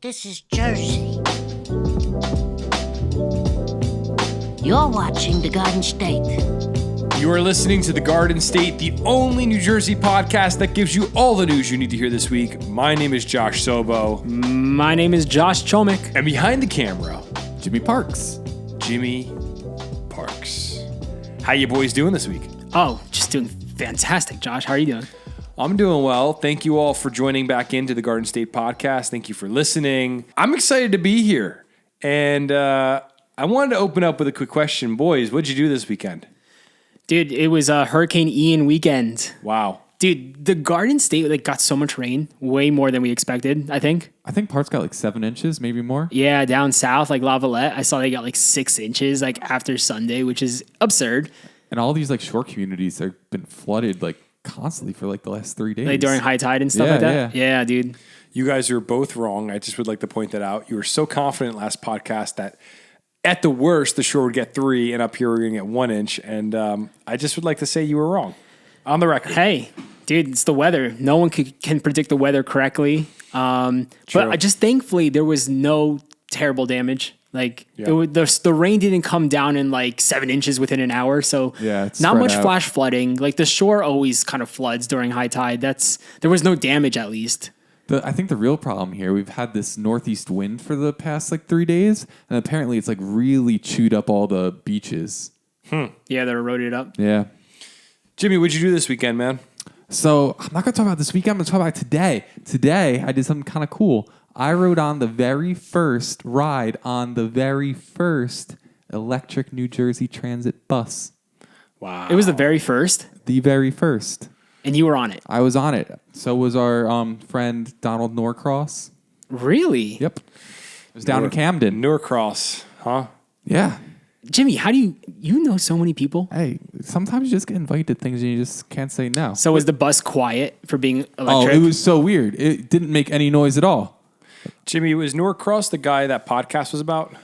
this is Jersey. You're watching The Garden State. You are listening to The Garden State, the only New Jersey podcast that gives you all the news you need to hear this week. My name is Josh Sobo. My name is Josh Chomik. And behind the camera, Jimmy Parks. Jimmy Parks. How you boys doing this week? Oh, just doing fantastic, Josh. How are you doing? I'm doing well. Thank you all for joining back into the Garden State podcast. Thank you for listening. I'm excited to be here. And I wanted to open up with a quick question. Boys, what'd you do this weekend? Dude, it was a Hurricane Ian weekend. Wow. Dude, the Garden State got so much rain, way more than we expected, I think. I think Parks got 7 inches, maybe more. Yeah, down south, Lavalette, I saw they got 6 inches after Sunday, which is absurd. And all these shore communities have been flooded constantly for the last 3 days. During high tide and stuff like that? Yeah, dude. You guys are both wrong. I just would like to point that out. You were so confident last podcast that at the worst, the shore would get 3, and up here we're going to get 1 inch. And I just would like to say you were wrong on the record. Hey, dude, it's the weather. No one can predict the weather correctly. But thankfully, there was no terrible damage. The rain didn't come down in 7 inches within an hour. So it's not much out. flash flooding. The shore always kind of floods during high tide. There was no damage at least. I think the real problem here, we've had this northeast wind for the past 3 days, and apparently it's really chewed up all the beaches. Yeah, they're eroded up. Yeah. Jimmy, what'd you do this weekend, man? So I'm not going to talk about this weekend. I'm going to talk about today. Today, I did something kind of cool. I rode on the very first electric New Jersey Transit bus. Wow. It was the very first? The very first. And you were on it? I was on it. So was our friend Donald Norcross. Really? Yep. It was down in Camden. Norcross, huh? Yeah. Jimmy, how do you know so many people? Hey, sometimes you just get invited to things and you just can't say no. So was the bus quiet for being electric? Oh, it was so weird. It didn't make any noise at all. Jimmy, was Norcross the guy that podcast was about?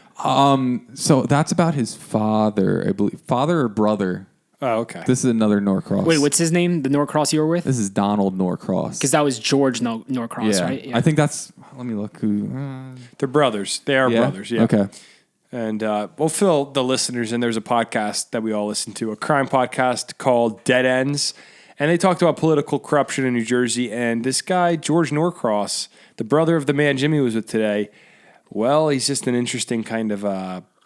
So that's about his father, I believe. Father or brother. Oh, okay. This is another Norcross. Wait, what's his name? The Norcross you were with? This is Donald Norcross. Because that was George Norcross, right? Yeah. I think that's... Let me look who... They're brothers. They are brothers, yeah. Okay. And we'll fill the listeners in. There's a podcast that we all listen to, a crime podcast called Dead Ends. And they talked about political corruption in New Jersey. And this guy, George Norcross, the brother of the man Jimmy was with today, well, he's just an interesting kind of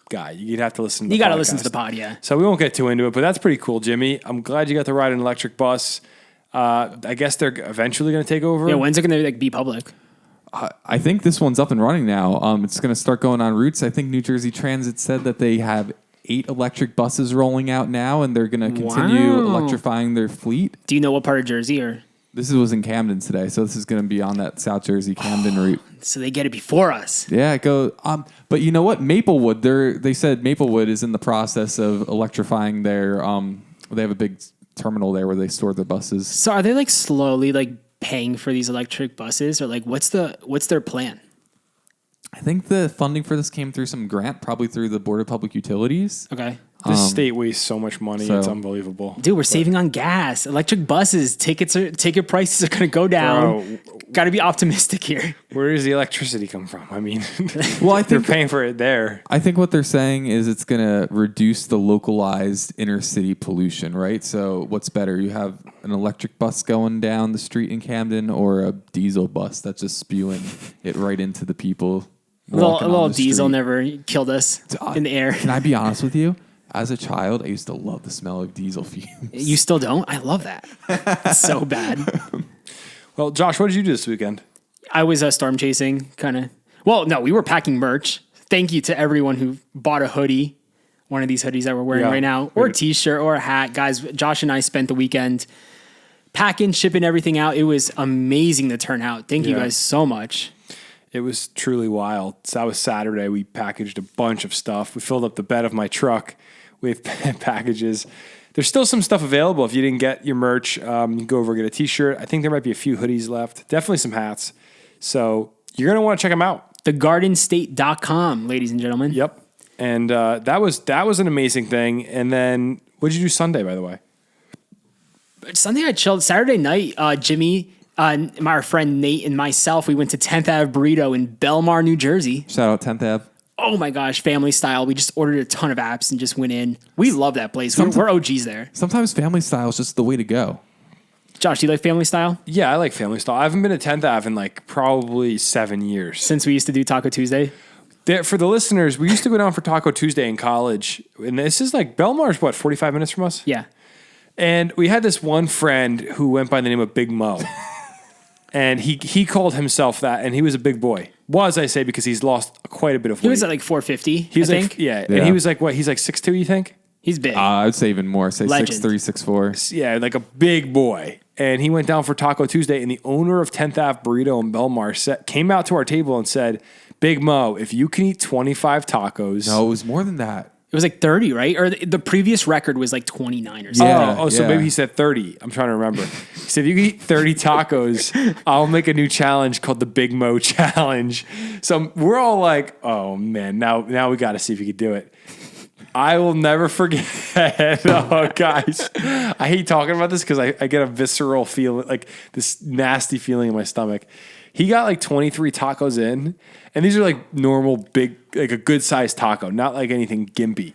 guy. You'd have to listen to the podcast. You got to listen to the pod, yeah. So we won't get too into it, but that's pretty cool, Jimmy. I'm glad you got to ride an electric bus. I guess they're eventually going to take over. Yeah, when's it going to be public? I think this one's up and running now. It's going to start going on routes. I think New Jersey Transit said that they have 8 electric buses rolling out now, and they're going to continue electrifying their fleet. Do you know what part of Jersey? Or this was in Camden today, so this is going to be on that South Jersey Camden route. So they get it before us. Yeah, go. But you know what? Maplewood. They said Maplewood is in the process of electrifying their. They have a big terminal there where they store their buses. So are they slowly paying for these electric buses, or what's their plan? I think the funding for this came through some grant, probably through the Board of Public Utilities. Okay. This state wastes so much money. It's unbelievable. Dude, we're saving on gas. Electric buses, ticket prices are going to go down. Got to be optimistic here. Where does the electricity come from? I mean, well, I think they're paying for it there. I think what they're saying is it's going to reduce the localized inner city pollution, right? So what's better? You have an electric bus going down the street in Camden or a diesel bus that's just spewing it right into the people. A little diesel never killed us in the air. Can I be honest with you? As a child, I used to love the smell of diesel fumes. You still don't? I love that. It's so bad. Well, Josh, what did you do this weekend? I was storm chasing, kind of. Well, no, we were packing merch. Thank you to everyone who bought a hoodie, one of these hoodies that we're wearing right now, or a t-shirt or a hat. Guys, Josh and I spent the weekend packing, shipping everything out. It was amazing to turn out. Thank you guys so much. It was truly wild. So that was Saturday. We packaged a bunch of stuff. We filled up the bed of my truck with packages. There's still some stuff available. If you didn't get your merch, you can go over and get a t-shirt. I think there might be a few hoodies left. Definitely some hats. So you're going to want to check them out. TheGardenState.com, ladies and gentlemen. Yep. And that was an amazing thing. And then what did you do Sunday, by the way? Sunday I chilled. Saturday night, Jimmy My friend Nate and myself, we went to 10th Ave Burrito in Belmar, New Jersey. Shout out 10th Ave. Oh my gosh, family style. We just ordered a ton of apps and just went in. We love that place. We're OGs there. Sometimes family style is just the way to go. Josh, do you like family style? Yeah, I like family style. I haven't been to 10th Ave in like probably 7 years. Since we used to do Taco Tuesday? For the listeners, we used to go down for Taco Tuesday in college. And this is like, Belmar's what, 45 minutes from us? Yeah. And we had this one friend who went by the name of Big Mo. And he called himself that, and he was a big boy. I say, because he's lost quite a bit of weight. He was at like 450, He was I like, think. yeah. And he was like, what? He's like 6'2", you think? He's big. I would say even more. Say Legend. 6'3", 6'4". Yeah, like a big boy. And he went down for Taco Tuesday, and the owner of 10th Ave Burrito in Belmar came out to our table and said, Big Mo, if you can eat 25 tacos. No, it was more than that. It was like 30, right? Or the previous record was like 29 or something. So maybe he said 30. I'm trying to remember. He said, if you can eat 30 tacos, I'll make a new challenge called the Big Mo Challenge. So we're all like, oh, man, now we got to see if he could do it. I will never forget. Oh, guys. I hate talking about this because I get a visceral feeling, like this nasty feeling in my stomach. He got like 23 tacos in, and these are like normal, big, like a good sized taco, not like anything gimpy.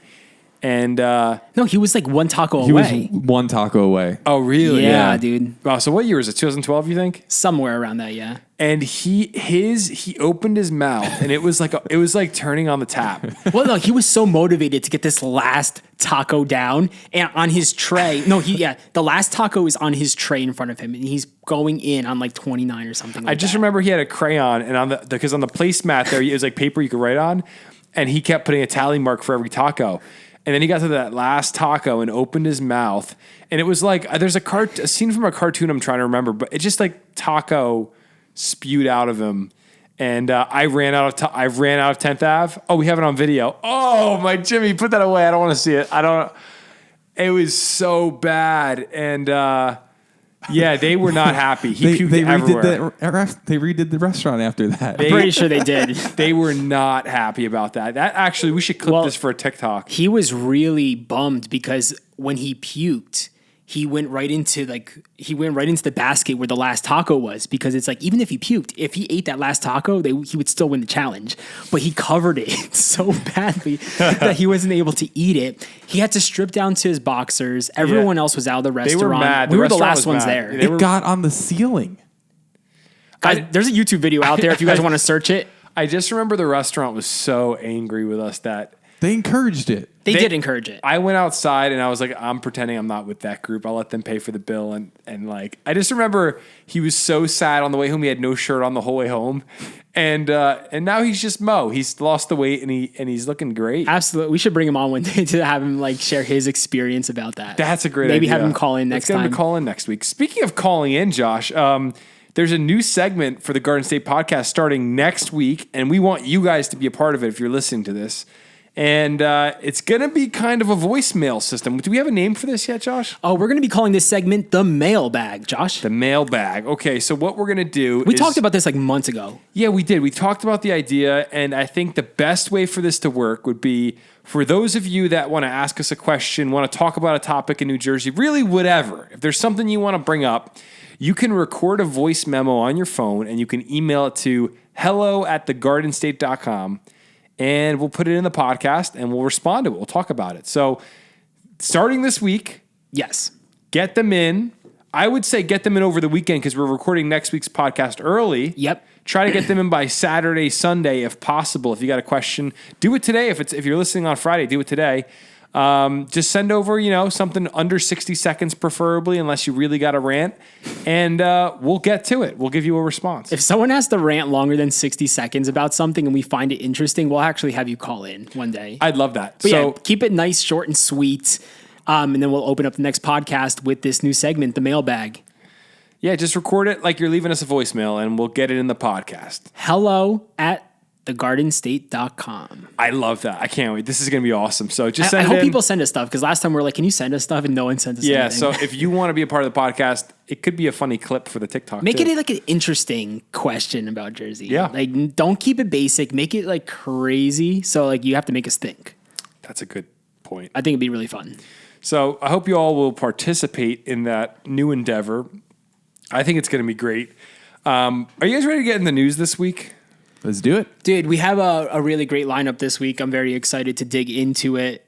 And no, he was like one taco He away. was one taco away. oh, really? Yeah, dude. Wow. So what year is it? 2012, you think? Somewhere around that, yeah. And he opened his mouth, and it was like turning on the tap. Well, no, he was so motivated to get this last taco down, and on his tray. The last taco is on his tray in front of him, and he's going in on like 29 or something. I just remember he had a crayon, and because on the placemat there, it was like paper you could write on, and he kept putting a tally mark for every taco. And then he got to that last taco and opened his mouth, and it was like there's a scene from a cartoon I'm trying to remember, but it's just like taco spewed out of him. And I ran out of 10th Ave. Oh, we have it on video. Oh, my Jimmy, put that away. I don't want to see it. It was so bad. And yeah, they were not happy. He puked everywhere. They redid the restaurant after that. I'm pretty sure they did. They were not happy about that. That actually, we should clip this for a TikTok. He was really bummed because when he puked, he went right into the basket where the last taco was, because it's like, even if he puked, if he ate that last taco, he would still win the challenge. But he covered it so badly that he wasn't able to eat it. He had to strip down to his boxers. Everyone else was out of the restaurant. They were mad. We were the restaurant last was ones mad. there. It got on the ceiling. Guys, there's a YouTube video out there if you guys want to search it. I just remember the restaurant was so angry with us that They encouraged it. They did encourage it. I went outside and I was like, I'm pretending I'm not with that group. I'll let them pay for the bill. And like, I just remember he was so sad on the way home. He had no shirt on the whole way home. And now he's just Mo. He's lost the weight and he's looking great. Absolutely. We should bring him on one day to have him like share his experience about that. That's a great idea. Maybe have him call in next Let's get time. him to call in next week. Speaking of calling in, Josh, there's a new segment for the Garden State podcast starting next week. And we want you guys to be a part of it if you're listening to this. And it's going to be kind of a voicemail system. Do we have a name for this yet, Josh? Oh, we're going to be calling this segment the mailbag, Josh. The mailbag. Okay, so what we're going to do We talked about this like months ago. Yeah, we did. We talked about the idea, and I think the best way for this to work would be for those of you that want to ask us a question, want to talk about a topic in New Jersey, really whatever. If there's something you want to bring up, you can record a voice memo on your phone, and you can email it to hello@thegardenstate.com. And we'll put it in the podcast and we'll respond to it. We'll talk about it. So starting this week, Yes. get them in. I would say get them in over the weekend because we're recording next week's podcast early. Yep. Try to get them in by Saturday, Sunday, if possible. If you got a question, do it today. If you're listening on Friday, do it today. Just send over, something under 60 seconds, preferably, unless you really got a rant, and we'll get to it. We'll give you a response. If someone has to rant longer than 60 seconds about something and we find it interesting, we'll actually have you call in one day. I'd love that. But yeah, keep it nice, short, and sweet. And then we'll open up the next podcast with this new segment, the mailbag. Yeah, just record it like you're leaving us a voicemail, and we'll get it in the podcast. hello@thegardenstate.com. I love that. I can't wait. This is going to be awesome. So just I send hope it in. people send us stuff, because last time we were like, can you send us stuff? And no one sent us Yeah, anything. so if you want to be a part of the podcast, it could be a funny clip for the TikTok. Make too. it like an interesting question about Jersey. Yeah. Like, don't keep it basic. Make it like crazy. So like you have to make us think. That's a good point. I think it'd be really fun. So I hope you all will participate in that new endeavor. I think it's going to be great. Are you guys ready to get in the news this week? Let's do it. Dude, we have a really great lineup this week. I'm very excited to dig into it.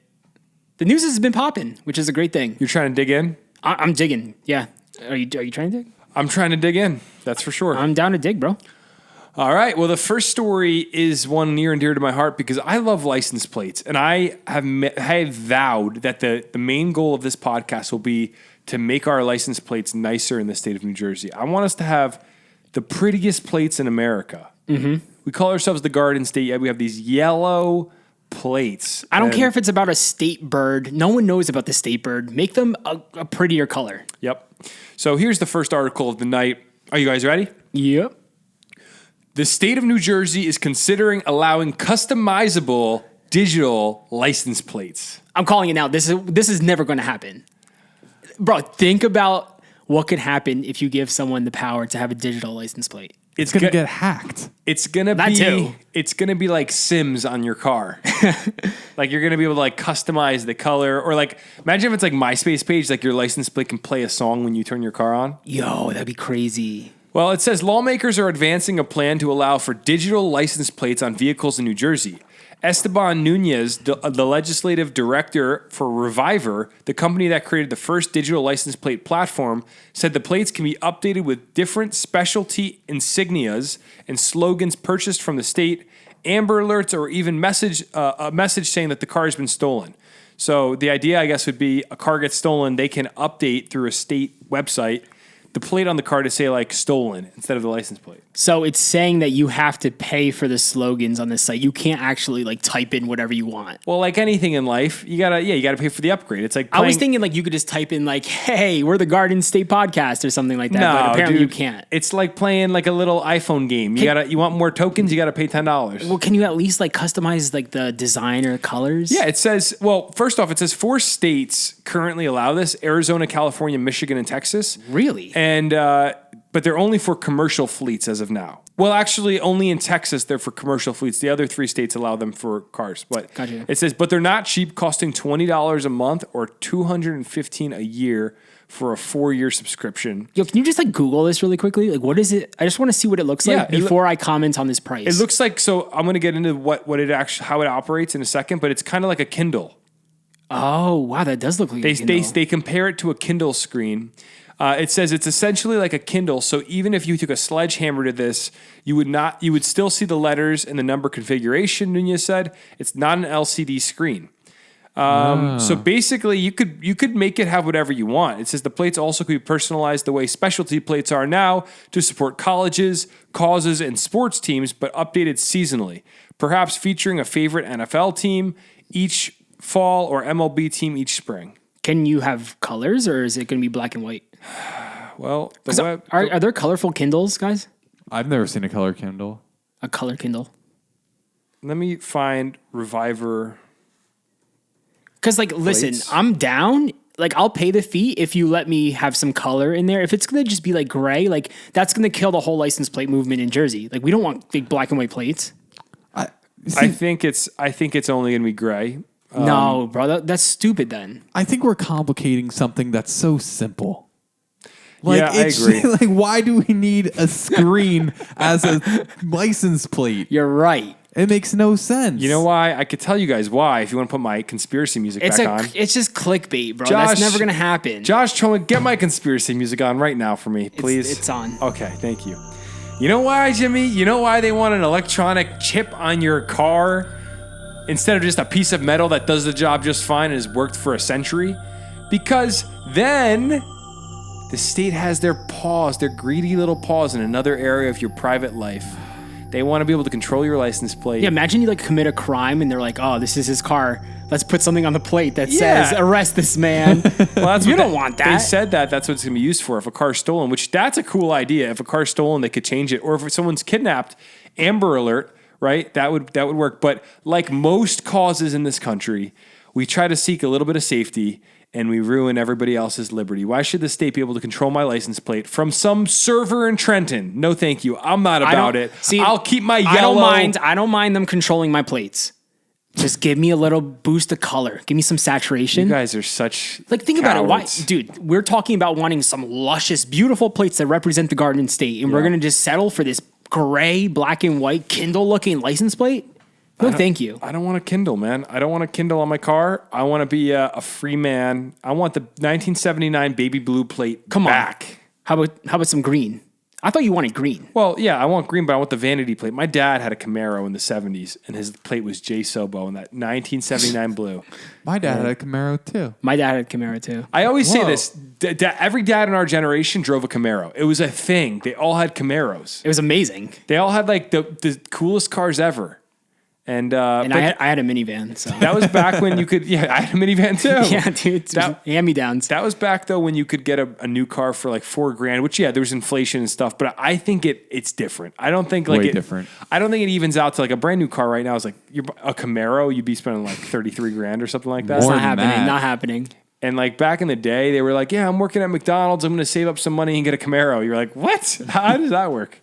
The news has been popping, which is a great thing. You're trying to dig in? I'm digging. Yeah. Are you trying to dig? I'm trying to dig in. That's for sure. I'm down to dig, bro. All right. Well, the first story is one near and dear to my heart because I love license plates. And I have vowed that the main goal of this podcast will be to make our license plates nicer in the state of New Jersey. I want us to have the prettiest plates in America. Mm-hmm. We call ourselves the Garden State, yet we have these yellow plates. I don't care if it's about a state bird. No one knows about the state bird. Make them a prettier color. Yep. So here's the first article of the night. Are you guys ready? Yep. The state of New Jersey is considering allowing customizable digital license plates. I'm calling it now. This is never going to happen. Bro, think about what could happen if you give someone the power to have a digital license plate. It's going to get hacked. It's going to That be too. It's going to be like Sims on your car. Like you're going to be able to like customize the color or like imagine if it's like MySpace page like your license plate can play a song when you turn your car on. Yo, that'd be crazy. Well, it says lawmakers are advancing a plan to allow for digital license plates on vehicles in New Jersey. Esteban Nunez, the legislative director for Reviver, the company that created the first digital license plate platform, said the plates can be updated with different specialty insignias and slogans purchased from the state, Amber Alerts, or even a message saying that the car has been stolen. So the idea, I guess, would be a car gets stolen, they can update through a state website the plate on the car to say like stolen instead of the license plate. So it's saying that you have to pay for the slogans on this site. You can't actually like type in whatever you want. Well, like anything in life, you gotta pay for the upgrade. It's like I was thinking like you could just type in like, "Hey, we're the Garden State Podcast" or something like that. But apparently you can't. It's like playing like a little iPhone game. You want more tokens? You gotta pay $10. Well, can you at least like customize like the design or colors? Yeah, it says. Well, first off, it says 4 states currently allow this: Arizona, California, Michigan, and Texas. Really? And but they're only for commercial fleets as of now. Well, actually, only in Texas they're for commercial fleets. The other 3 states allow them for cars. But Gotcha. It says, but they're not cheap, costing $20 a month or $215 a year for a 4-year subscription. Yo, can you just like Google this really quickly? Like, what is it? I just want to see what it looks like before I comment on this price. It looks like, so I'm going to get into what it actually, how it operates in a second, but it's kind of like a Kindle. Oh, wow, that does look like a Kindle. They compare it to a Kindle screen. It says it's essentially like a Kindle. So even if you took a sledgehammer to this, you would still see the letters and the number configuration. Nunez said it's not an LCD screen. So basically, you could make it have whatever you want. It says the plates also could be personalized the way specialty plates are now to support colleges, causes, and sports teams, but updated seasonally. Perhaps featuring a favorite NFL team each fall or MLB team each spring. Can you have colors or is it going to be black and white? Well, Are there colorful Kindles, guys? I've never seen a color Kindle. A color Kindle. let me find Reviver. Because, like, listen, plates. I'm down. Like, I'll pay the fee if you let me have some color in there. If it's going to just be, like, gray, like, that's going to kill the whole license plate movement in Jersey. Like, we don't want big black and white plates. I think it's only going to be gray. No, bro, that's stupid then. I think we're complicating something that's so simple. Like, yeah, I agree. Like, why do we need a screen as a license plate? You're right. It makes no sense. You know why? I could tell you guys why if you want to put my conspiracy music back on. It's just clickbait, bro. Josh, That's never going to happen. Josh Troman, get my conspiracy music on right now for me, please. It's on. Okay, thank you. You know why, Jimmy? You know why they want an electronic chip on your car instead of just a piece of metal that does the job just fine and has worked for a century? Because then the state has their paws, their greedy little paws in another area of your private life. They want to be able to control your license plate. Yeah, imagine you like commit a crime and they're like, "Oh, this is his car. Let's put something on the plate that says arrest this man." Well, that's you what don't want that. They said that's what it's going to be used for if a car's stolen, which that's a cool idea. If a car's stolen, they could change it. Or if someone's kidnapped, Amber Alert, right? That would work. But like most causes in this country, we try to seek a little bit of safety and we ruin everybody else's liberty. Why should the state be able to control my license plate from some server in Trenton? No, thank you. I'm not about it. See, I'll keep my yellow. I don't mind them controlling my plates. Just give me a little boost of color. Give me some saturation. You guys are such Like, think about it. Why, cowards. dude, we're talking about wanting some luscious, beautiful plates that represent the Garden State, and we're going to just settle for this gray, black and white, Kindle looking license plate? No, thank you. I don't want a Kindle, man. I don't want a Kindle on my car. I want to be a free man. I want the 1979 baby blue plate back. How about some green? I thought you wanted green. Well, yeah, I want green, but I want the vanity plate. My dad had a Camaro in the 70s, and his plate was J Sobo in that 1979 blue. My dad had a Camaro too. My dad had a Camaro too. I always say this. Every dad in our generation drove a Camaro. It was a thing. They all had Camaros. It was amazing. They all had like the coolest cars ever. And I had a minivan. So that was back when you could. Yeah, I had a minivan too. yeah, dude. Hand-me-downs. That was back though when you could get a new car for like $4,000. Which there was inflation and stuff, but I think it's different. I don't think like Way different. I don't think it evens out to like a brand new car right now. Is like a Camaro, you'd be spending like $33,000 or something like that. It's More not than happening. that. Not happening. And like back in the day, they were like, "Yeah, I'm working at McDonald's. I'm going to save up some money and get a Camaro." You're like, "What? How does that work?"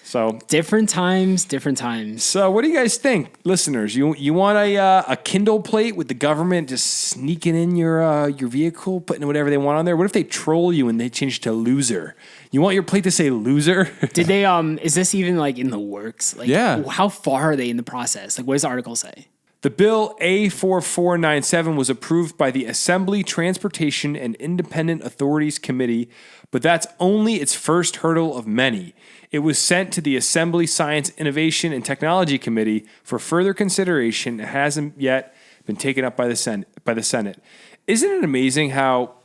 So Different times, different times. So what do you guys think, listeners? You want a Kindle plate with the government just sneaking in your vehicle, putting whatever they want on there? What if they troll you and they change it to loser? You want your plate to say loser? Did they? Is this even like in the works? Like, Yeah. How far are they in the process? Like, what does the article say? The bill A4497 was approved by the Assembly Transportation and Independent Authorities Committee, but that's only its first hurdle of many. It was sent to the Assembly Science, Innovation, and Technology Committee for further consideration and hasn't yet been taken up by the Senate. Isn't it amazing how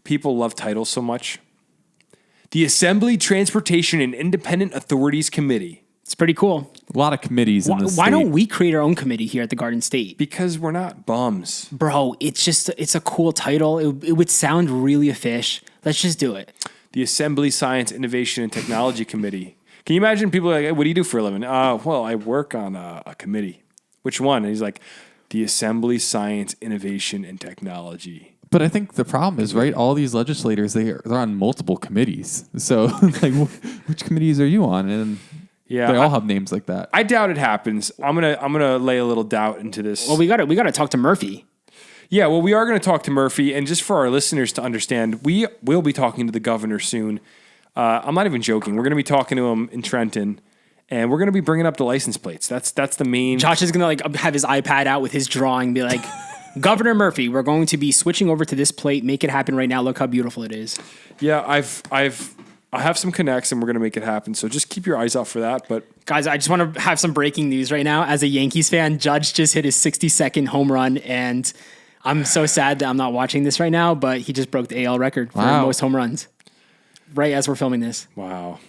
people love titles so much? The Assembly Transportation and Independent Authorities Committee. It's pretty cool. A lot of committees in the state. Why don't we create our own committee here at the Garden State? Because we're not bums. Bro, it's a cool title. It would sound really official. Let's just do it. The Assembly Science, Innovation, and Technology Committee. Can you imagine people like, hey, what do you do for a living? Well, I work on a committee. Which one? And he's like, the Assembly Science, Innovation, and Technology. But I think the problem is, right, all these legislators, they're on multiple committees. So, like, which committees are you on? And Yeah, they all have names like that. I doubt it happens. I'm gonna lay a little doubt into this. Well, we gotta talk to Murphy. Yeah, well, we are going to talk to Murphy, and just for our listeners to understand, we will be talking to the governor soon. I'm not even joking. We're going to be talking to him in Trenton, and we're going to be bringing up the license plates. That's the main. Josh is gonna like have his iPad out with his drawing, be like, Governor Murphy, we're going to be switching over to this plate. Make it happen right now. Look how beautiful it is. Yeah, I have some connects, and we're going to make it happen. So just keep your eyes out for that. But Guys, I just want to have some breaking news right now. As a Yankees fan, Judge just hit his 60-second home run, and I'm so sad that I'm not watching this right now, but he just broke the AL record for most home runs right as we're filming this. wow.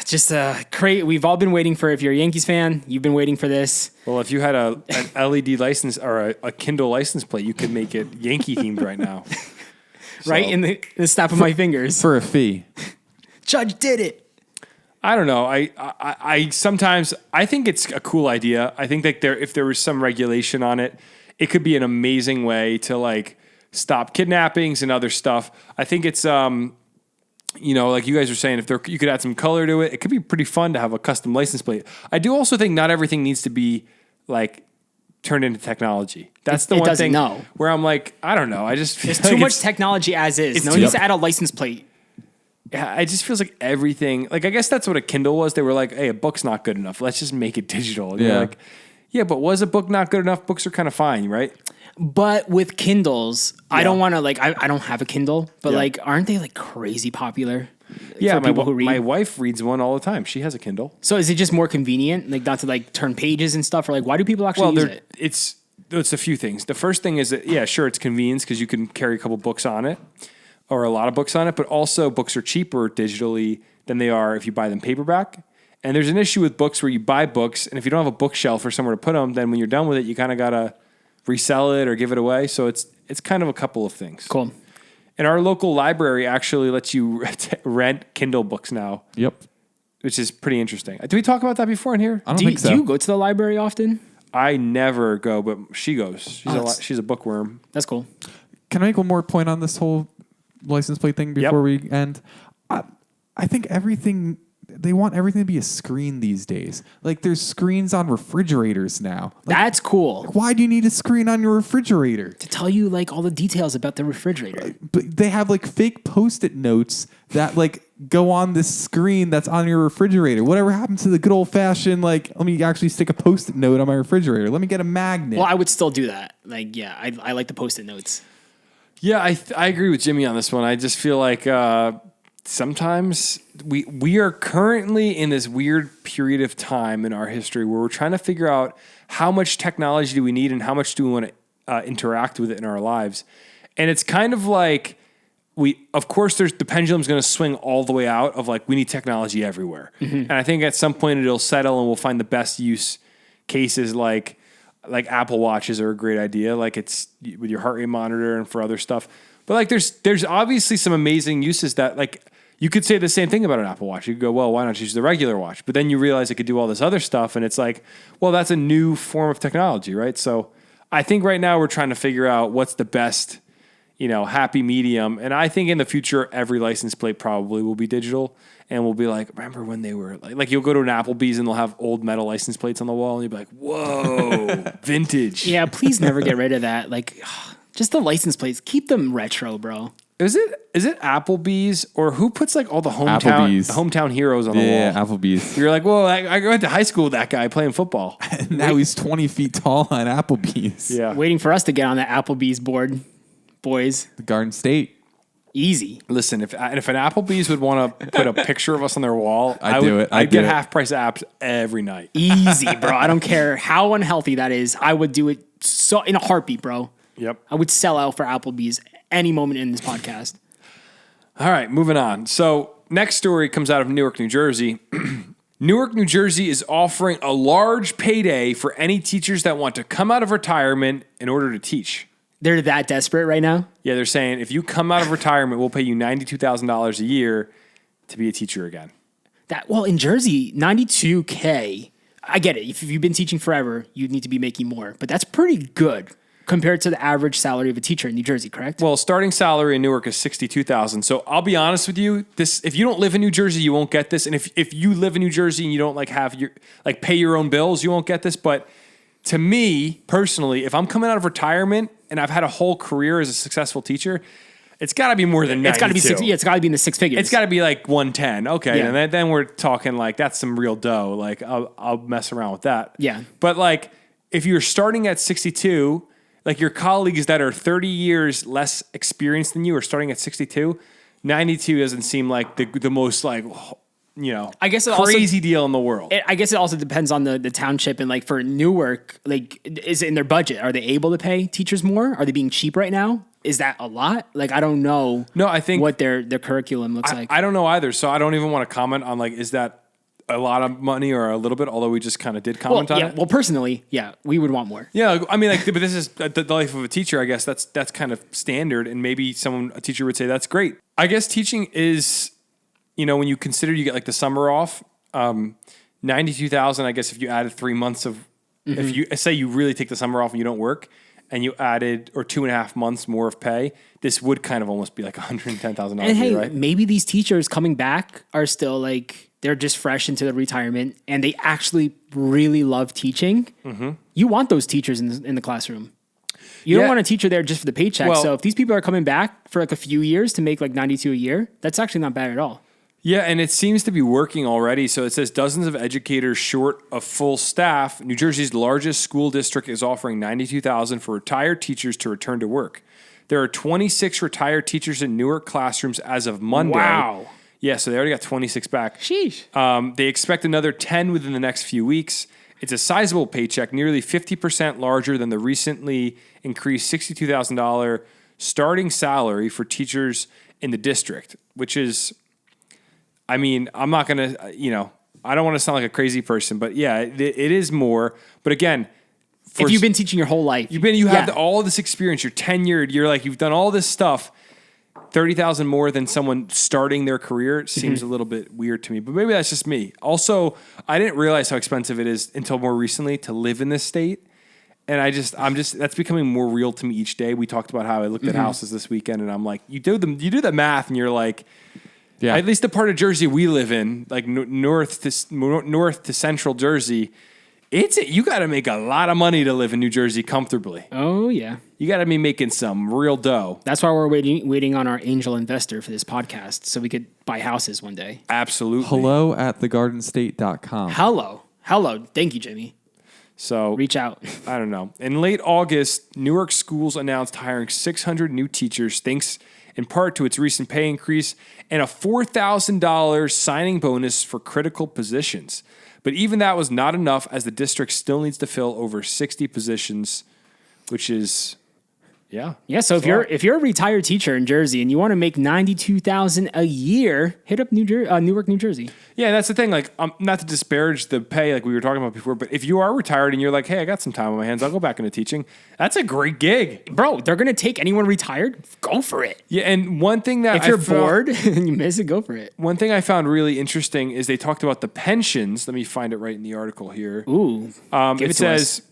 Just great. We've all been waiting for, if you're a Yankees fan, you've been waiting for this. Well, if you had an LED license or a Kindle license plate, you could make it Yankee themed right now. Right in the snap of my fingers. For a fee. Judge did it. I don't know. I sometimes I think it's a cool idea. I think that if there was some regulation on it, it could be an amazing way to like stop kidnappings and other stuff. I think it's like you guys were saying, if you could add some color to it, it could be pretty fun to have a custom license plate. I do also think not everything needs to be like turned into technology. That's the one thing where I'm like, I don't know. I just feel There's too much technology as is. No one needs to add a license plate. Yeah, it just feels like everything. Like I guess that's what a Kindle was. They were like, "Hey, a book's not good enough. Let's just make it digital." And you're like, yeah, but was a book not good enough? Books are kind of fine, right? But with Kindles, I don't want to I don't have a Kindle, but like, aren't they like crazy popular? Yeah, for people who read? My wife reads one all the time. She has a Kindle. So is it just more convenient, like not to like turn pages and stuff, or like why do people actually use it? It's a few things. The first thing is that sure, it's convenience because you can carry a couple books on it, or a lot of books on it. But also, books are cheaper digitally than they are if you buy them paperback. And there's an issue with books where you buy books, and if you don't have a bookshelf or somewhere to put them, then when you're done with it, you kind of gotta resell it or give it away. So it's kind of a couple of things. Cool. And our local library actually lets you rent Kindle books now. Yep. Which is pretty interesting. Did we talk about that before in here? I don't think so. Do you go to the library often? I never go, but she goes. She's a bookworm. That's cool. Can I make one more point on this whole license plate thing before we end? I think everything they want everything to be a screen these days. Like there's screens on refrigerators now. Like, That's cool. why do you need a screen on your refrigerator? To tell you like all the details about the refrigerator. But they have like fake Post-it notes that like go on this screen that's on your refrigerator. Whatever happened to the good old fashioned like, let me actually stick a Post-it note on my refrigerator. Let me get a magnet. Well, I would still do that. Like, yeah, I like the Post-it notes. Yeah, I agree with Jimmy on this one. I just feel like sometimes we are currently in this weird period of time in our history where we're trying to figure out how much technology do we need and how much do we want to interact with it in our lives. And it's kind of like of course, the pendulum's going to swing all the way out of like we need technology everywhere. Mm-hmm. And I think at some point it'll settle and we'll find the best use cases like Apple Watches are a great idea. Like it's with your heart rate monitor and for other stuff. But like there's obviously some amazing uses that like you could say the same thing about an Apple Watch. You could go, well, why not use the regular watch? But then you realize it could do all this other stuff. And it's like, well, that's a new form of technology, right? So I think right now we're trying to figure out what's the best, happy medium. And I think in the future, every license plate probably will be digital. And we'll be like, remember when they were like you'll go to an Applebee's and they'll have old metal license plates on the wall and you'll be like, whoa, vintage. Yeah, please never get rid of that. Like, just the license plates, keep them retro, bro. Is it Applebee's or who puts like all the hometown heroes on the wall? Yeah, Applebee's. You're like, well, I went to high school with that guy playing football. Now he's 20 feet tall on Applebee's. Yeah. Waiting for us to get on the Applebee's board, boys. The Garden State. Easy. Listen, if an Applebee's would want to put a picture of us on their wall, I'd get half price apps every night. Easy, bro. I don't care how unhealthy that is. I would do it so in a heartbeat, bro. Yep. I would sell out for Applebee's any moment in this podcast. All right, moving on. So next story comes out of Newark, New Jersey. Newark, New Jersey is offering a large payday for any teachers that want to come out of retirement in order to teach. They're that desperate right now? Yeah, they're saying if you come out of retirement, we'll pay you $92,000 a year to be a teacher again. Well, in Jersey, $92K. I get it. If you've been teaching forever, you need to be making more. But that's pretty good compared to the average salary of a teacher in New Jersey, correct? Well, starting salary in Newark is $62,000. So I'll be honest with you, if you don't live in New Jersey, you won't get this. And if you live in New Jersey and you don't pay your own bills, you won't get this. But to me personally, if I'm coming out of retirement and I've had a whole career as a successful teacher, it's got to be more than 92. It's got to be six. Yeah, it's got to be in the six figures. It's got to be like 110. Okay, Yeah. and then we're talking like that's some real dough. Like I'll mess around with that. Yeah. But like if you're starting at 62, like your colleagues that are 30 years less experienced than you are starting at 62, 92 doesn't seem like the most like I guess it crazy deal in the world. I guess it also depends on the township and like for Newark, like is it in their budget? Are they able to pay teachers more? Are they being cheap right now? Is that a lot? Like I don't know. No, I think what their curriculum looks like. I don't know either, so I don't even want to comment on like is that a lot of money or a little bit. Although we just kind of did comment on it. Well, personally, yeah, we would want more. Yeah, I mean, like, but this is the life of a teacher. I guess that's kind of standard, and maybe a teacher would say that's great. I guess teaching is. When you consider you get like the summer off, 92,000. I guess if you added 3 months of, if you say you really take the summer off and you don't work, and you added or 2.5 months more of pay, this would kind of almost be like $110,000. And hey, right? Maybe these teachers coming back are still like they're just fresh into the retirement and they actually really love teaching. Mm-hmm. You want those teachers in the classroom. You don't want a teacher there just for the paycheck. So if these people are coming back for like a few years to make like 92 a year, that's actually not bad at all. Yeah, and it seems to be working already. So it says dozens of educators short of full staff. New Jersey's largest school district is offering $92,000 for retired teachers to return to work. There are 26 retired teachers in Newark classrooms as of Monday. Wow. Yeah, so they already got 26 back. Sheesh. They expect another 10 within the next few weeks. It's a sizable paycheck, nearly 50% larger than the recently increased $62,000 starting salary for teachers in the district, which is... I mean, I'm not going to, I don't want to sound like a crazy person, but yeah, it is more. But again, if you've been teaching your whole life, you have all this experience, you're tenured, you've done all this stuff, 30,000 more than someone starting their career seems a little bit weird to me, but maybe that's just me. Also, I didn't realize how expensive it is until more recently to live in this state. And that's becoming more real to me each day. We talked about how I looked at houses this weekend and I'm like, you do the math and you're like, Yeah. At least the part of Jersey we live in, like north to central Jersey, you got to make a lot of money to live in New Jersey comfortably. Oh, yeah. You got to be making some real dough. That's why we're waiting on our angel investor for this podcast so we could buy houses one day. Absolutely. hello@thegardenstate.com. Hello. Thank you, Jimmy. So Reach out. I don't know. In late August, Newark schools announced hiring 600 new teachers, thanks in part to its recent pay increase and a $4,000 signing bonus for critical positions. But even that was not enough, as the district still needs to fill over 60 positions, which is, yeah. Yeah, so if you're a retired teacher in Jersey and you want to make $92,000 a year, hit up Newark, New Jersey. Yeah, that's the thing. Like, not to disparage the pay like we were talking about before, but if you are retired and you're like, hey, I got some time on my hands, I'll go back into teaching. That's a great gig. Bro, they're going to take anyone retired. Go for it. Yeah, and one thing that if you're bored and you miss it, go for it. One thing I found really interesting is they talked about the pensions. Let me find it right in the article here. Ooh. It says,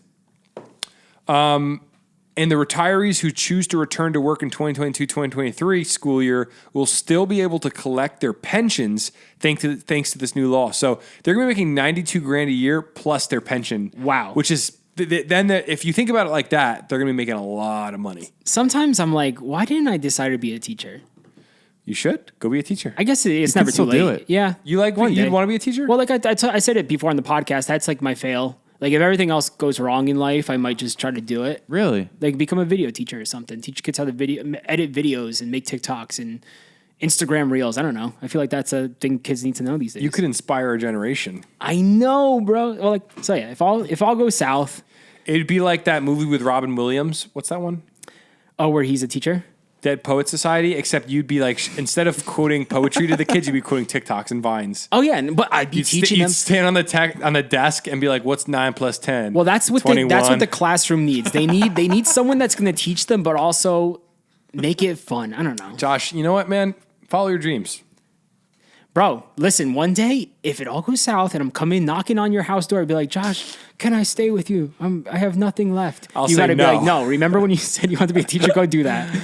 and the retirees who choose to return to work in 2022-2023 school year will still be able to collect their pensions thanks to this new law. So they're going to be making $92,000 a year plus their pension. Wow. Which is if you think about it like that, they're going to be making a lot of money. Sometimes I'm like, why didn't I decide to be a teacher? You should go be a teacher. I guess it's never too still late. do it. Yeah. You want to be a teacher? Well, like I said it before on the podcast, that's like my fail. Like if everything else goes wrong in life, I might just try to do it. Really? Like become a video teacher or something. Teach kids how to edit videos and make TikToks and Instagram reels. I don't know. I feel like that's a thing kids need to know these days. You could inspire a generation. I know, bro. Well, if all goes south, it'd be like that movie with Robin Williams. What's that one? Oh, where he's a teacher? Dead Poet Society, except you'd be like, instead of quoting poetry to the kids, you'd be quoting TikToks and Vines. Oh yeah, but I'd be teaching them. You'd stand on the desk and be like, "What's 9 + 10?" Well, that's what the classroom needs. They need someone that's going to teach them, but also make it fun. I don't know, Josh. You know what, man? Follow your dreams, bro. Listen, one day if it all goes south and I'm coming knocking on your house door, I'd be like, Josh, can I stay with you? I have nothing left. You gotta no. be like, no. Remember when you said you wanted to be a teacher? Go do that.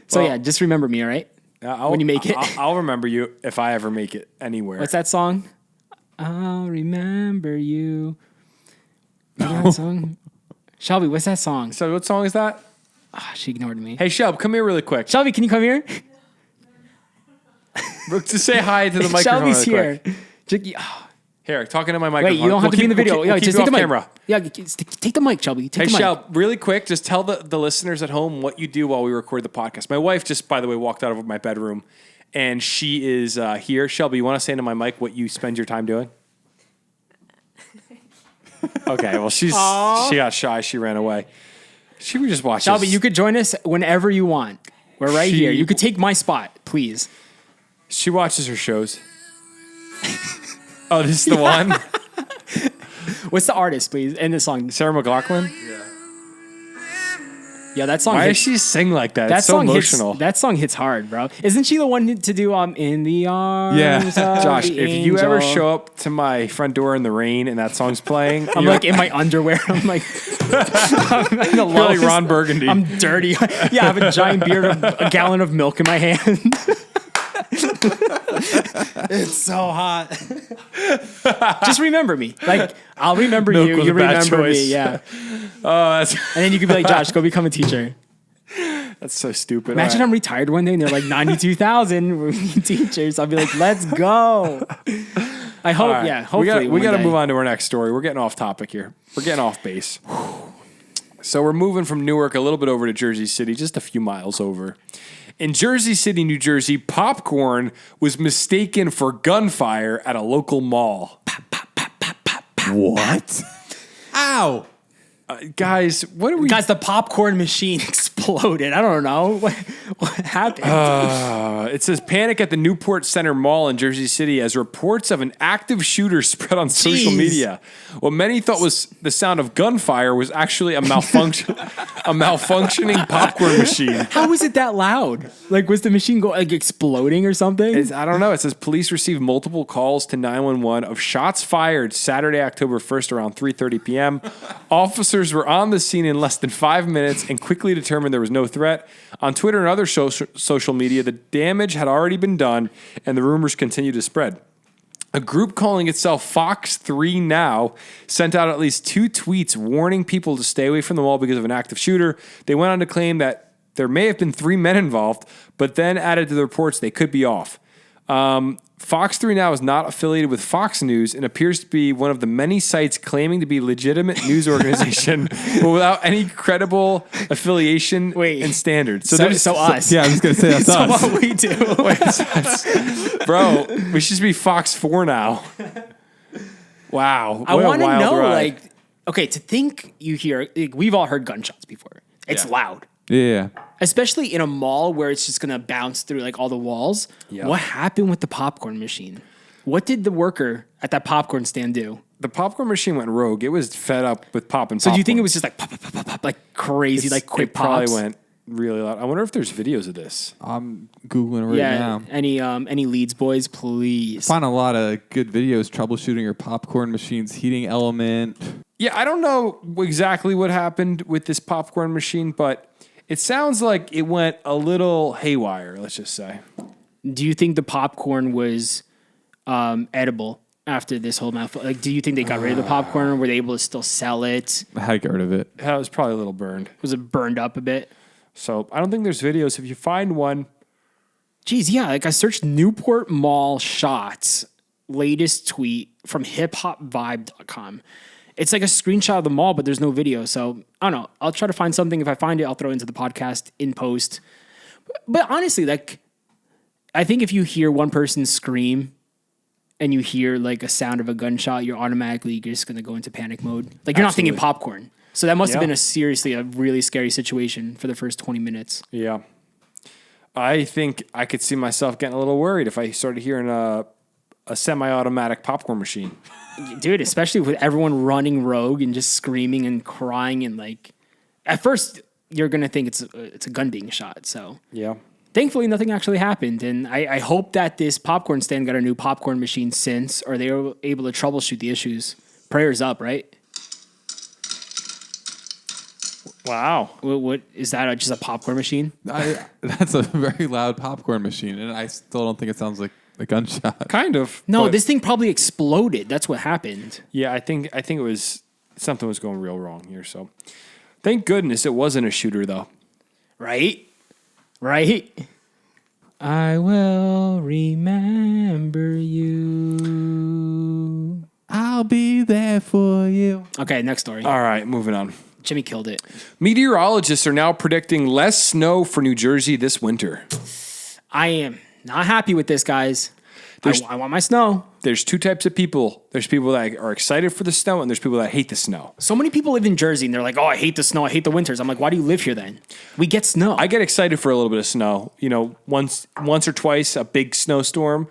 So yeah, just remember me, all right? When you make it. I'll remember you if I ever make it anywhere. What's that song? I'll remember you. You know that song? Shelby, what's that song? So what song is that? She ignored me. Hey, Shelby, come here really quick. Shelby, can you come here? To say hi to the microphone. Shelby's really here. Here, talking to my microphone. Wait, you don't have to be in the video. We'll just take take the mic. camera. Yeah, take the mic, Shelby. Take Hey, the mic. Shelby, really quick, just tell the listeners at home what you do while we record the podcast. My wife just, by the way, walked out of my bedroom, and she is here. Shelby, you want to say into my mic what you spend your time doing? Okay, well, she got shy. She ran away. She would just watch Shelby, you could join us whenever you want. We're right here. You could take my spot, please. She watches her shows. Oh, this is the one? What's the artist, please? And the song. Sarah McLachlan? Yeah, that song. Why does she sing like that? It's so emotional. That song hits hard, bro. Isn't she the one to do "In the Arms"? Of Josh, the if Angel. you ever show up to my front door in the rain and that song's playing, I'm like in my underwear. I'm like, you're like Ron Burgundy. I'm dirty. Yeah, I have a giant beard, a gallon of milk in my hand. It's so hot. Just remember me. Like I'll remember Milk you. was You a bad remember choice. me. Yeah. Oh, that's And then you could be like, Josh, go become a teacher. that's so stupid. Imagine I'm retired one day and they're like 92,000. We need teachers. I'll be like, let's go. I hope. Right. Yeah. Hopefully, we got to move on to our next story. We're getting off topic here. We're getting off base. So we're moving from Newark a little bit over to Jersey City, just a few miles over. In Jersey City, New Jersey, popcorn was mistaken for gunfire at a local mall. What? Ow. Guys, what are we... Guys, the popcorn machine exploded. I don't know. What happened? It says panic at the Newport Center Mall in Jersey City as reports of an active shooter spread on social media. What many thought was the sound of gunfire was actually a malfunctioning popcorn machine. How was it that loud? Like, was the machine exploding or something? I don't know. It says police received multiple calls to 911 of shots fired Saturday, October 1st around 3:30 p.m. Officers were on the scene in less than 5 minutes and quickly determined there there was no threat. On Twitter and other social media, the damage had already been done, and the rumors continue to spread. A group calling itself Fox 3 Now sent out at least 2 tweets warning people to stay away from the mall because of an active shooter. They went on to claim that there may have been 3 men involved, but then added to the reports they could be off. Fox 3 Now is not affiliated with Fox News and appears to be one of the many sites claiming to be a legitimate news organization, but without any credible affiliation and standards. So us. Yeah, I was going to say that's So us. what we do. Bro, we should just be Fox 4 Now. Wow. I want to know, ride. like, okay, to think you hear, like, we've all heard gunshots before. It's loud. Yeah. Especially in a mall where it's just going to bounce through like all the walls. Yeah. What happened with the popcorn machine? What did the worker at that popcorn stand do? The popcorn machine went rogue. It was fed up with popping. So do you think it was just like pop, pop, pop, pop, pop, like crazy, like quick it probably pops? went really loud. I wonder if there's videos of this. I'm Googling right Yeah. now. Any leads, boys, please. Find a lot of good videos troubleshooting your popcorn machine's heating element. Yeah, I don't know exactly what happened with this popcorn machine, but it sounds like it went a little haywire, let's just say. Do you think the popcorn was edible after this whole mouthful? Like, do you think they got rid of the popcorn, or were they able to still sell it? I had to get rid of it. It was probably a little burned. Was it burned up a bit? So I don't think there's videos. If you find one, Geez, yeah. Like I searched Newport Mall shots, latest tweet from hiphopvibe.com. It's like a screenshot of the mall, but there's no video. So I don't know. I'll try to find something. If I find it, I'll throw it into the podcast in post. But honestly, like, I think if you hear one person scream and you hear like a sound of a gunshot, you're just going to go into panic mode. Like you're not thinking popcorn. So that must have been a really scary situation for the first 20 minutes. yeah. I think I could see myself getting a little worried if I started hearing a semi-automatic popcorn machine. Dude, especially with everyone running rogue and just screaming and crying and like, at first you're gonna think it's a gun being shot. So Yeah. thankfully nothing actually happened, and I hope that this popcorn stand got a new popcorn machine since, or they were able to troubleshoot the issues. Prayers up, right? Wow. What is that? Just a popcorn machine? That's a very loud popcorn machine, and I still don't think it sounds like a gunshot. Kind of. No, but this thing probably exploded. That's what happened. Yeah, I think it was something was going real wrong here. So thank goodness it wasn't a shooter though. Right? I will remember you. I'll be there for you. Okay, next story. All right, moving on. Jimmy killed it. Meteorologists are now predicting less snow for New Jersey this winter. I am not happy with this, guys. I want my snow. There's 2 types of people. There's people that are excited for the snow, and there's people that hate the snow. So many people live in Jersey, and they're like, oh, I hate the snow. I hate the winters. I'm like, why do you live here then? We get snow. I get excited for a little bit of snow. You know, once or twice, a big snowstorm.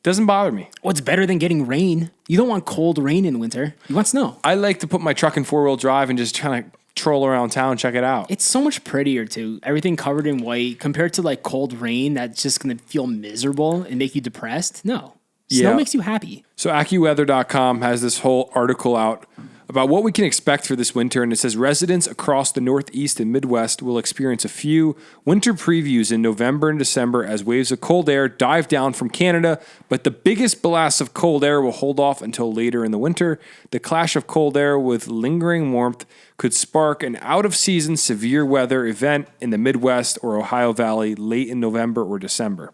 Doesn't bother me. What's better than getting rain? You don't want cold rain in winter. You want snow. I like to put my truck in 4-wheel drive and just kind of troll around town, check it out. It's so much prettier too. Everything covered in white compared to like cold rain that's just going to feel miserable and make you depressed. No. Snow makes you happy. So AccuWeather.com has this whole article out about what we can expect for this winter, and it says residents across the Northeast and Midwest will experience a few winter previews in November and December as waves of cold air dive down from Canada, but the biggest blasts of cold air will hold off until later in the winter. The clash of cold air with lingering warmth could spark an out-of-season severe weather event in the Midwest or Ohio Valley late in November or December.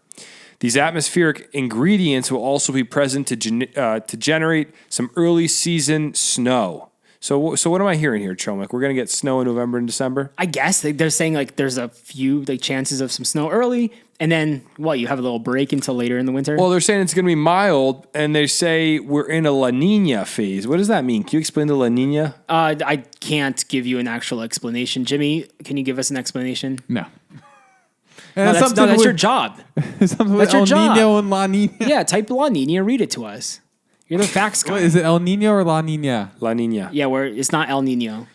These atmospheric ingredients will also be present to generate some early season snow. So what am I hearing here, Chomek? We're going to get snow in November and December? I guess they're saying like there's a few like chances of some snow early, and then you have a little break until later in the winter. Well, they're saying it's going to be mild, and they say we're in a La Nina phase. What does that mean? Can you explain the La Nina? I can't give you an actual explanation. Jimmy, can you give us an explanation? No. No, that's your job. Something That's with your El job. Nino and La Nina. Yeah, type La Nina, read it to us. You're the facts guy. What, is it El Nino or La Nina? La Nina. Yeah, where it's not El Nino.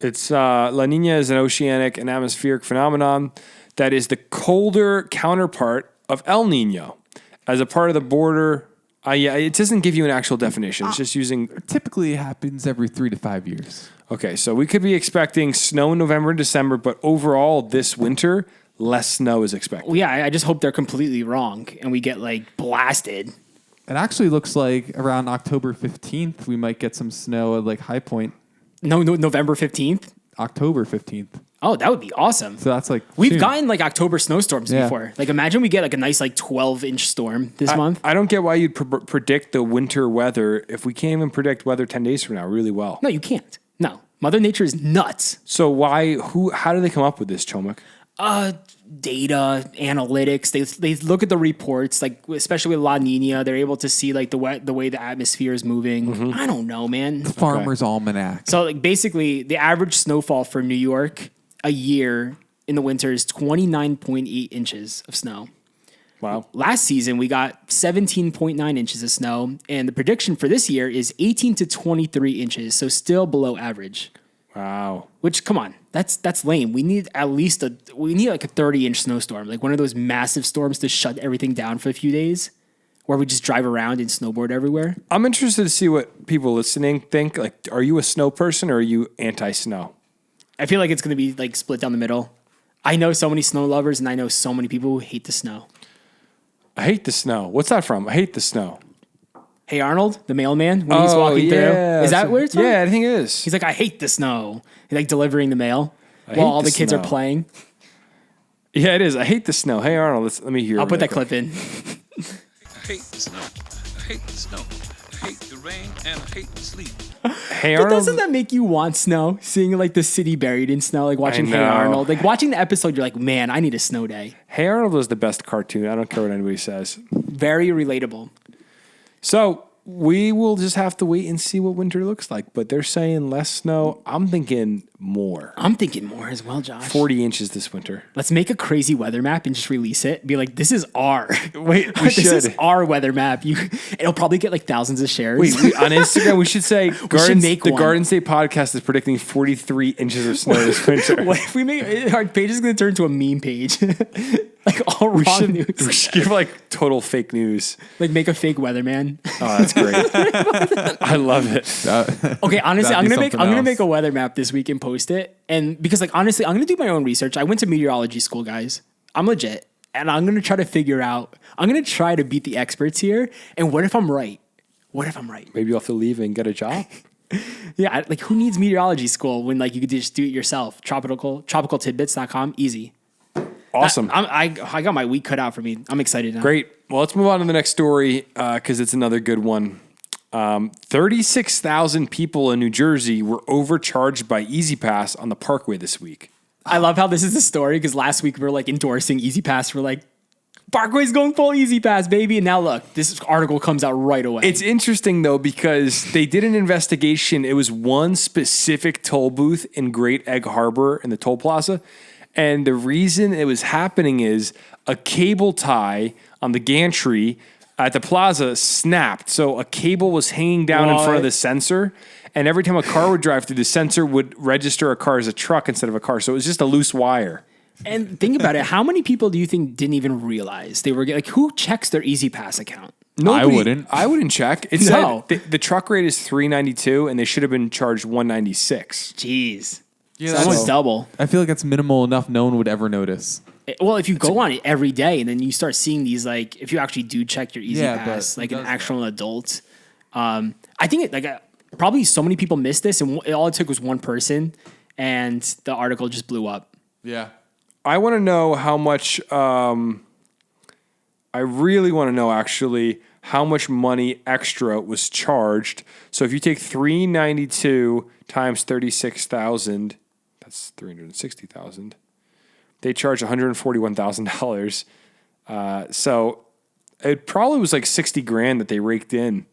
It's La Nina is an oceanic and atmospheric phenomenon that is the colder counterpart of El Nino. As a part of the border Yeah, it doesn't give you an actual definition. It's just using. Typically, it happens every 3 to 5 years. Okay, so we could be expecting snow in November and December, but overall this winter, less snow is expected. Well, yeah, I just hope they're completely wrong and we get like blasted. It actually looks like around October 15th, we might get some snow at like High Point. No, November 15th. October 15th. Oh, that would be awesome. So that's like We've soon. gotten like October snowstorms Yeah. before. Like imagine we get like a nice like 12-inch storm this month. I don't get why you'd predict the winter weather if we can't even predict weather 10 days from now really well. No, you can't. No. Mother Nature is nuts. So how do they come up with this, Chomak? Data, analytics. They look at the reports, like especially with La Nina, they're able to see like the way the atmosphere is moving. I don't know, man. Farmer's Almanac. So like basically the average snowfall for New York a year in the winter is 29.8 inches of snow. Wow. Last season we got 17.9 inches of snow, and the prediction for this year is 18 to 23 inches, so still below average. Wow. Which, come on, that's lame. We need like a 30-inch snowstorm, like one of those massive storms to shut everything down for a few days, where we just drive around and snowboard everywhere. I'm interested to see what people listening think. Like, are you a snow person or are you anti-snow? I feel like it's going to be like split down the middle. I know so many snow lovers, and I know so many people who hate the snow. I hate the snow. What's that from? I hate the snow. Hey Arnold, the mailman, when he's walking through. Is that where it's from? Yeah, I think it is. He's like, I hate the snow. He's like delivering the mail while all the kids are playing. Yeah, it is. I hate the snow. Hey Arnold, let me hear. I'll put that clip in. I hate the snow. I hate the snow. I hate the rain and I hate the sleet. Hey But Arnold. doesn't that make you want snow? Seeing like the city buried in snow, like watching I Hey know. Arnold, like watching the episode, you're like, man, I need a snow day. Hey Arnold was the best cartoon. I don't care what anybody says. Very relatable. So we will just have to wait and see what winter looks like. But they're saying less snow. I'm thinking more. I'm thinking more as well, Josh. 40 inches this winter. Let's make a crazy weather map and just release it. Be like, this is our. Wait, we this should. is our weather map. It'll probably get like thousands of shares. Wait, on Instagram, we should say make the one. Garden State podcast is predicting 43 inches of snow this winter. What if we make our page is going to turn into a meme page? Like all wrong news. We should give like total fake news. Like make a fake weatherman. Oh, that's great. I love it. Okay, honestly, I'm That'd be gonna something make a else. weather map this week and post it. And because like honestly, I'm gonna do my own research. I went to meteorology school, guys. I'm legit, and I'm gonna try to figure out. I'm gonna try to beat the experts here. And what if I'm right? What if I'm right? Maybe you'll have to leave and get a job. Yeah, like who needs meteorology school when like you could just do it yourself? Tropicaltidbits.com, easy. Awesome. I got my week cut out for me. I'm excited now. Great. Well, let's move on to the next story because it's another good one. 36,000 people in New Jersey were overcharged by Easy Pass on the Parkway this week. I love how this is the story because last week we were like endorsing Easy Pass. We're like, Parkway's going full Easy Pass, baby. And now look, this article comes out right away. It's interesting, though, because they did an investigation. It was one specific toll booth in Great Egg Harbor in the toll plaza. And the reason it was happening is a cable tie on the gantry at the plaza snapped. So a cable was hanging down in front of the sensor. And every time a car would drive through, the sensor would register a car as a truck instead of a car. So it was just a loose wire. And think about it. How many people do you think didn't even realize they were like, who checks their Easy Pass account? Nobody, I wouldn't check. It No. said the truck rate is $392 and they should have been charged $196. Jeez. Yeah, It's almost double. I feel like that's minimal enough no one would ever notice. Well, if you go on it every day and then you start seeing these, like, if you actually do check your Easy Yeah, Pass, but like it an does actual adult, I think probably so many people missed this, and all it took was one person, and the article just blew up. Yeah. I want to know how much. I really want to know actually how much money extra was charged. So if you take $392 times 36,000, that's 360,000. They charge $141,000. So it probably was like 60 grand that they raked in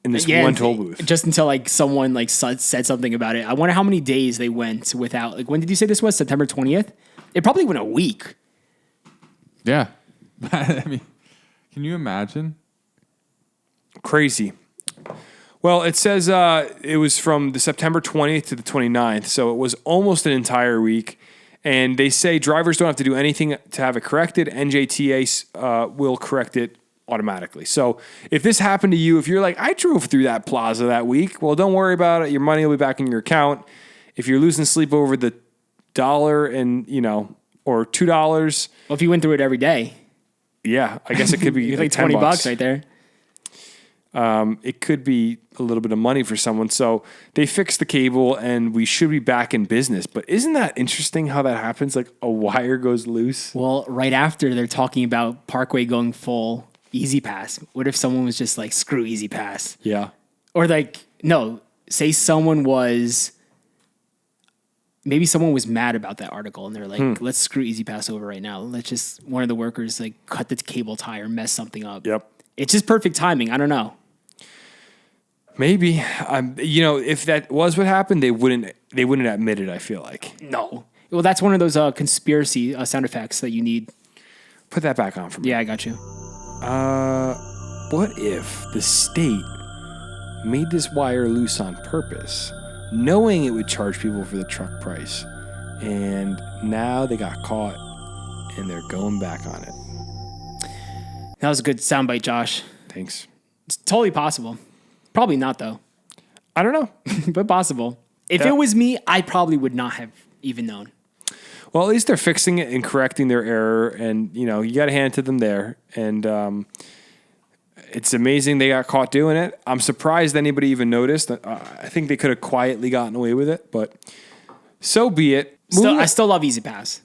this one toll booth. Just until like someone like said something about it. I wonder how many days they went without. Like, when did you say this was? September 20th? It probably went a week. Yeah. I mean, can you imagine? Crazy. Well, it says it was from the September 20th to the 29th, so it was almost an entire week. And they say drivers don't have to do anything to have it corrected. NJTA will correct it automatically. So if this happened to you, if you're like, I drove through that plaza that week, well, don't worry about it. Your money will be back in your account. If you're losing sleep over the $1 and, or $2. Well, if you went through it every day, yeah, I guess it could be like $20 right there. It could be a little bit of money for someone. So they fixed the cable and we should be back in business. But isn't that interesting how that happens? Like a wire goes loose. Well, right after they're talking about Parkway going full Easy Pass. What if someone was just like, screw Easy Pass? Yeah. Or like, no, say maybe someone was mad about that article and they're like, let's screw Easy Pass over right now. Let's just, one of the workers like cut the cable tie or mess something up. Yep. It's just perfect timing. I don't know. Maybe. If that was what happened, they wouldn't admit it, I feel like. No. Well, that's one of those conspiracy sound effects that you need. Put that back on for me. Yeah, I got you. What if the state made this wire loose on purpose, knowing it would charge people for the truck price, and now they got caught and they're going back on it? That was a good soundbite, Josh. Thanks. It's totally possible. Probably not, though. I don't know. But possible. If it was me, I probably would not have even known. Well, at least they're fixing it and correcting their error, and you got to hand it to them there. And it's amazing they got caught doing it. I'm surprised anybody even noticed. I think they could have quietly gotten away with it, but so be it. I still love Easy Pass.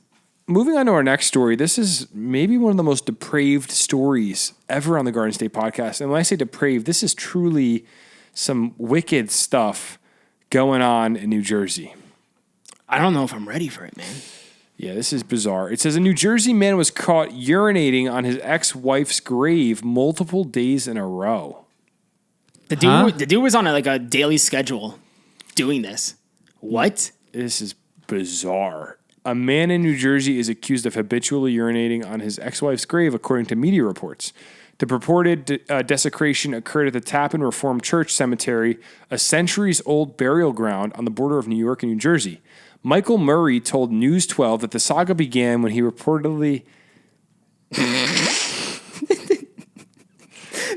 Moving on to our next story, this is maybe one of the most depraved stories ever on the Garden State podcast. And when I say depraved, this is truly some wicked stuff going on in New Jersey. I don't know if I'm ready for it, man. Yeah, this is bizarre. It says a New Jersey man was caught urinating on his ex-wife's grave multiple days in a row. The dude was on a daily schedule doing this. What? This is bizarre. A man in New Jersey is accused of habitually urinating on his ex-wife's grave, according to media reports. The purported desecration occurred at the Tappan Reformed Church Cemetery, a centuries-old burial ground on the border of New York and New Jersey. Michael Murray told News 12 that the saga began when he reportedly...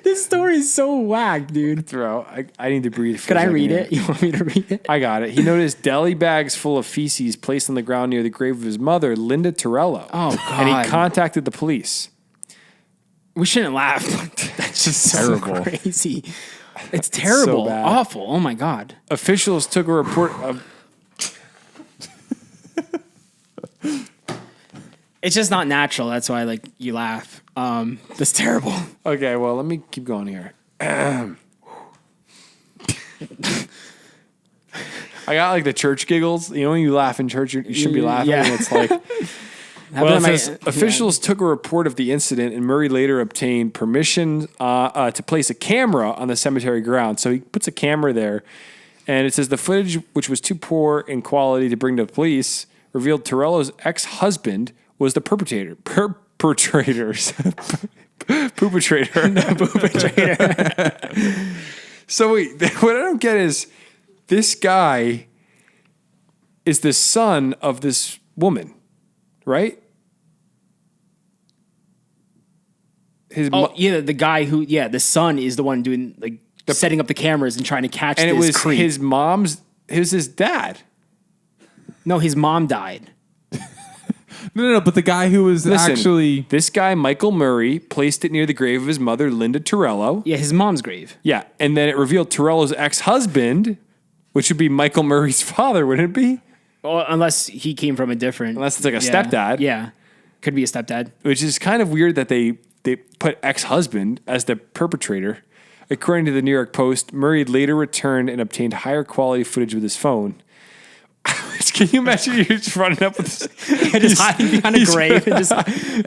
This story is so whack, dude. Bro, I need to breathe. Could I read it? You want me to read it? I got it. He noticed deli bags full of feces placed on the ground near the grave of his mother, Linda Torello. Oh, God. And he contacted the police. We shouldn't laugh. That's just terrible. So crazy. It's terrible. So bad. Awful. Oh, my God. Officials took a report of... It's just not natural. That's why, you laugh. That's terrible. Okay, well, let me keep going here. I got the church giggles. When you laugh in church, you should be laughing. Yeah. And it's like... Well, it says officials took a report of the incident, and Murray later obtained permission to place a camera on the cemetery ground. So he puts a camera there, and it says the footage, which was too poor in quality to bring to the police, revealed Torello's ex-husband was the perpetrator. So wait, what I don't get is this guy is the son of this woman, right? The guy who, the son is the one doing setting up the cameras and trying to catch this creep. It was his dad. No, his mom died. No, but the guy who was actually... This guy, Michael Murray, placed it near the grave of his mother, Linda Torello. Yeah, his mom's grave. Yeah, and then it revealed Torello's ex-husband, which would be Michael Murray's father, wouldn't it be? Well, unless he came from a different... Unless it's like a stepdad. Yeah, could be a stepdad. Which is kind of weird that they put ex-husband as the perpetrator. According to the New York Post, Murray later returned and obtained higher quality footage with his phone. Can you imagine you're just running up with this? Just hiding behind a grave and just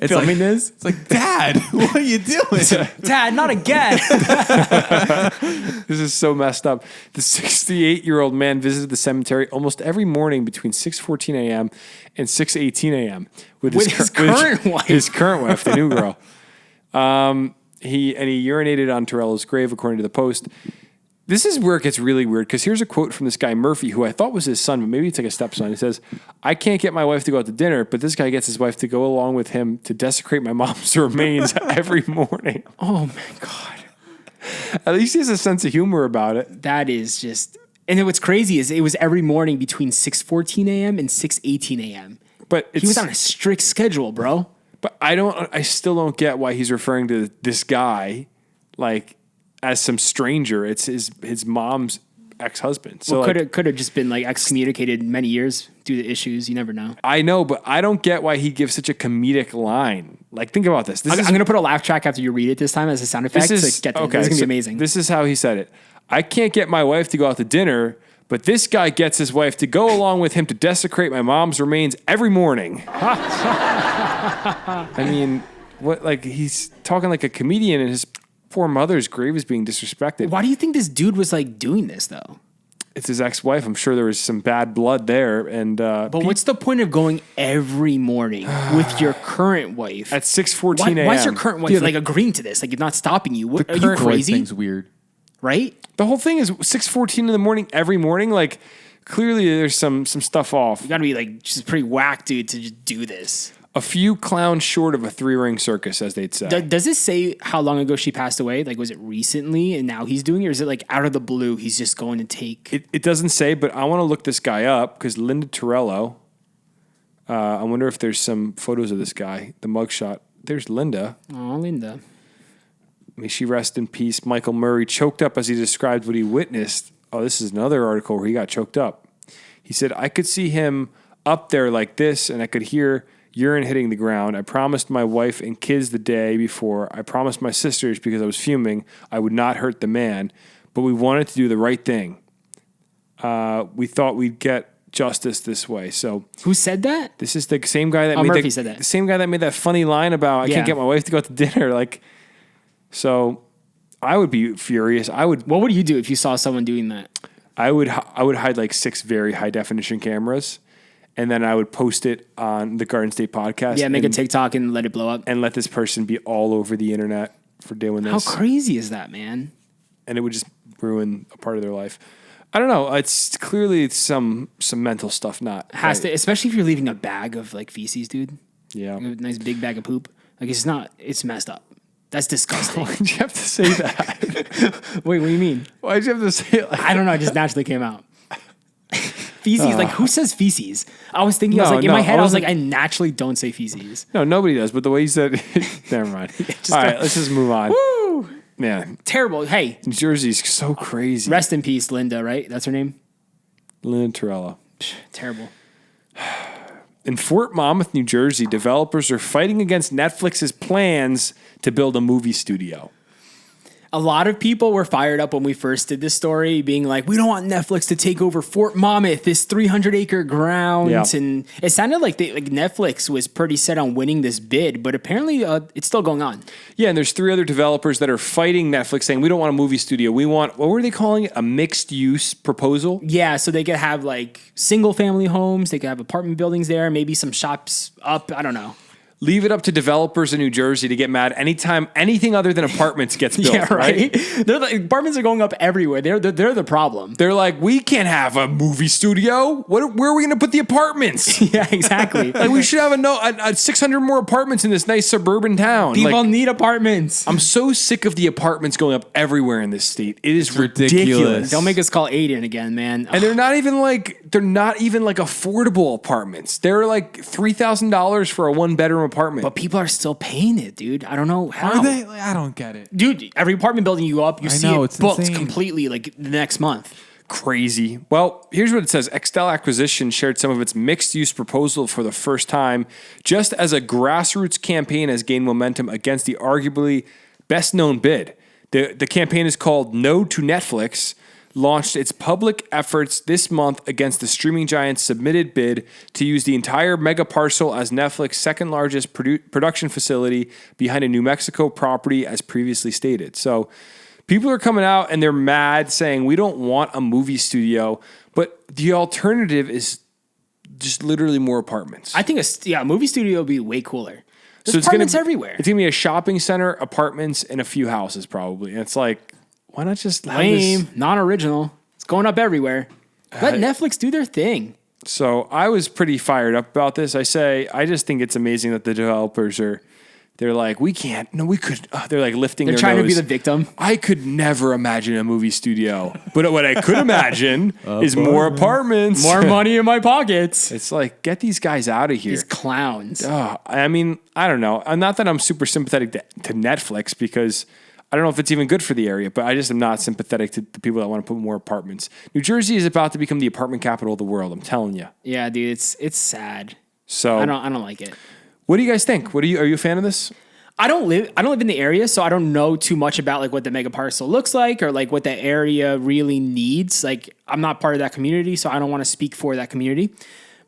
filming this? It's like, Dad, what are you doing? Dad, not again. This is so messed up. The 68-year-old man visited the cemetery almost every morning between 6:14 a.m. and 6:18 a.m. with his current wife. His current wife, the new girl. He urinated on Torello's grave, according to the Post. This is where it gets really weird because here's a quote from this guy Murphy, who I thought was his son, but maybe it's like a stepson. He says, "I can't get my wife to go out to dinner, but this guy gets his wife to go along with him to desecrate my mom's remains every morning." Oh my God. At least he has a sense of humor about it. That is just, and then what's crazy is it was every morning between 6:14 a.m. and 6:18 a.m. But He was on a strict schedule, bro. But I still don't get why he's referring to this guy like as some stranger. It's his mom's ex-husband. So Well, could have just been like excommunicated many years due to issues. You never know. I know, but I don't get why he gives such a comedic line. Like, think about this. I'm going to put a laugh track after you read it this time as a sound effect. This This is is going to be amazing. This is how he said it. I can't get my wife to go out to dinner, but this guy gets his wife to go along with him to desecrate my mom's remains every morning. I mean, what? Like, he's talking like a comedian, and his poor mother's grave is being disrespected. Why do you think this dude was like doing this though? It's his ex-wife. I'm sure there was some bad blood there. And But what's the point of going every morning with your current wife? at 6:14 a.m. Why is your current wife like agreeing to this? Like, not stopping you? What, The are you current wife crazy? thing's weird. Right? The whole thing is 6:14 in the morning every morning. Like, clearly there's some stuff off. You got to be like just pretty whack, dude, to just do this. A few clowns short of a 3-ring circus, as they'd say. Does it say how long ago she passed away? Like, was it recently and now he's doing it? Or is it like out of the blue, he's just going to take... It doesn't say, but I want to look this guy up because Linda Torello. I wonder if there's some photos of this guy. The mugshot. There's Linda. Oh, Linda. May she rest in peace. Michael Murray choked up as he described what he witnessed. Oh, this is another article where he got choked up. He said, "I could see him up there like this, and I could hear urine hitting the ground. I promised my wife and kids the day before. I promised my sisters because I was fuming I would not hurt the man, but we wanted to do the right thing. We thought we'd get justice this way." So Who said that? this is the same guy that Murphy said that. The same guy that made that funny line about I Yeah. can't get my wife to go out to dinner. Like, so I would be furious. What would you do if you saw someone doing that? I would hide like 6 very high definition cameras, and then I would post it on the Garden State podcast. Yeah, make a and, TikTok and let it blow up. and let this person be all over the internet for doing How this. crazy is that, man? And it would just ruin a part of their life. I don't know. It's clearly some mental stuff. Not Has right. to, especially if you're leaving a bag of like feces, dude. Yeah. A nice big bag of poop. Like, it's messed up. That's disgusting. Why'd you have to say that? Wait, what do you mean? Why'd you have to say it like I don't know. It just naturally came out. Feces, like who says feces? I was thinking, I was No, like, in my no, head, I I was like, wasn't- I naturally don't say feces. No, nobody does. But the way you said, never mind. All right, let's just move on. Woo! Yeah, Terrible. Hey, New Jersey's so crazy. rest in peace, Linda, right? That's her name? Linda Torello. Terrible. In Fort Monmouth, New Jersey, developers are fighting against Netflix's plans to build a movie studio. A lot of people were fired up when we first did this story, being like, we don't want Netflix to take over Fort Monmouth, this 300-acre ground. Yeah. And it sounded like Netflix was pretty set on winning this bid, but apparently it's still going on. Yeah, and there's 3 other developers that are fighting Netflix, saying we don't want a movie studio. We want, what were they calling it? A mixed-use proposal? Yeah, so they could have like single-family homes, they could have apartment buildings there, maybe some shops up, I don't know. Leave it up to developers in New Jersey to get mad anytime anything other than apartments gets built. Yeah, right. They're like, apartments are going up everywhere. They're the problem. They're like, we can't have a movie studio. Where are we going to put the apartments? Yeah, exactly. Like, we should have a 600 more apartments in this nice suburban town. People Like, need apartments. I'm so sick of the apartments going up everywhere in this state. It is ridiculous. Don't make us call Aiden again, man. And they're not even like affordable apartments. They're like $3,000 for a 1-bedroom apartment. But people are still paying it, dude. I don't know how. Are they? I don't get it. Dude, every apartment building you go up, you see know, it it's booked insane. completely like the next month. Crazy. Well, here's what it says. Extel Acquisition shared some of its mixed-use proposal for the first time, just as a grassroots campaign has gained momentum against the arguably best-known bid. The campaign is called No to Netflix, launched its public efforts this month against the streaming giant's submitted bid to use the entire mega parcel as Netflix's second largest production facility behind a New Mexico property, as previously stated. So people are coming out and they're mad, saying we don't want a movie studio, but the alternative is just literally more apartments. I think a movie studio would be way cooler. There's it's gonna apartments be- everywhere. It's gonna be a shopping center, apartments, and a few houses probably. And it's like, Why not just have Lame, this? non-original. It's going up everywhere. Let Netflix do their thing. So I was pretty fired up about this. I just think it's amazing that the developers they're like, we can't, no, we could. They're like lifting They're their trying nose. to be the victim. I could never imagine a movie studio, but what I could imagine is more apartments, More money in my pockets. It's like, get these guys out of here. These clowns. I mean, I don't know. Not that I'm super sympathetic to Netflix because I don't know if it's even good for the area, but I just am not sympathetic to the people that want to put more apartments. New Jersey is about to become the apartment capital of the world. I'm telling you. Yeah, dude, it's sad. So I don't like it. what do you guys think? Are you a fan of this? I don't live in the area, so I don't know too much about like what the mega parcel looks like or like what the area really needs. Like I'm not part of that community, so I don't want to speak for that community.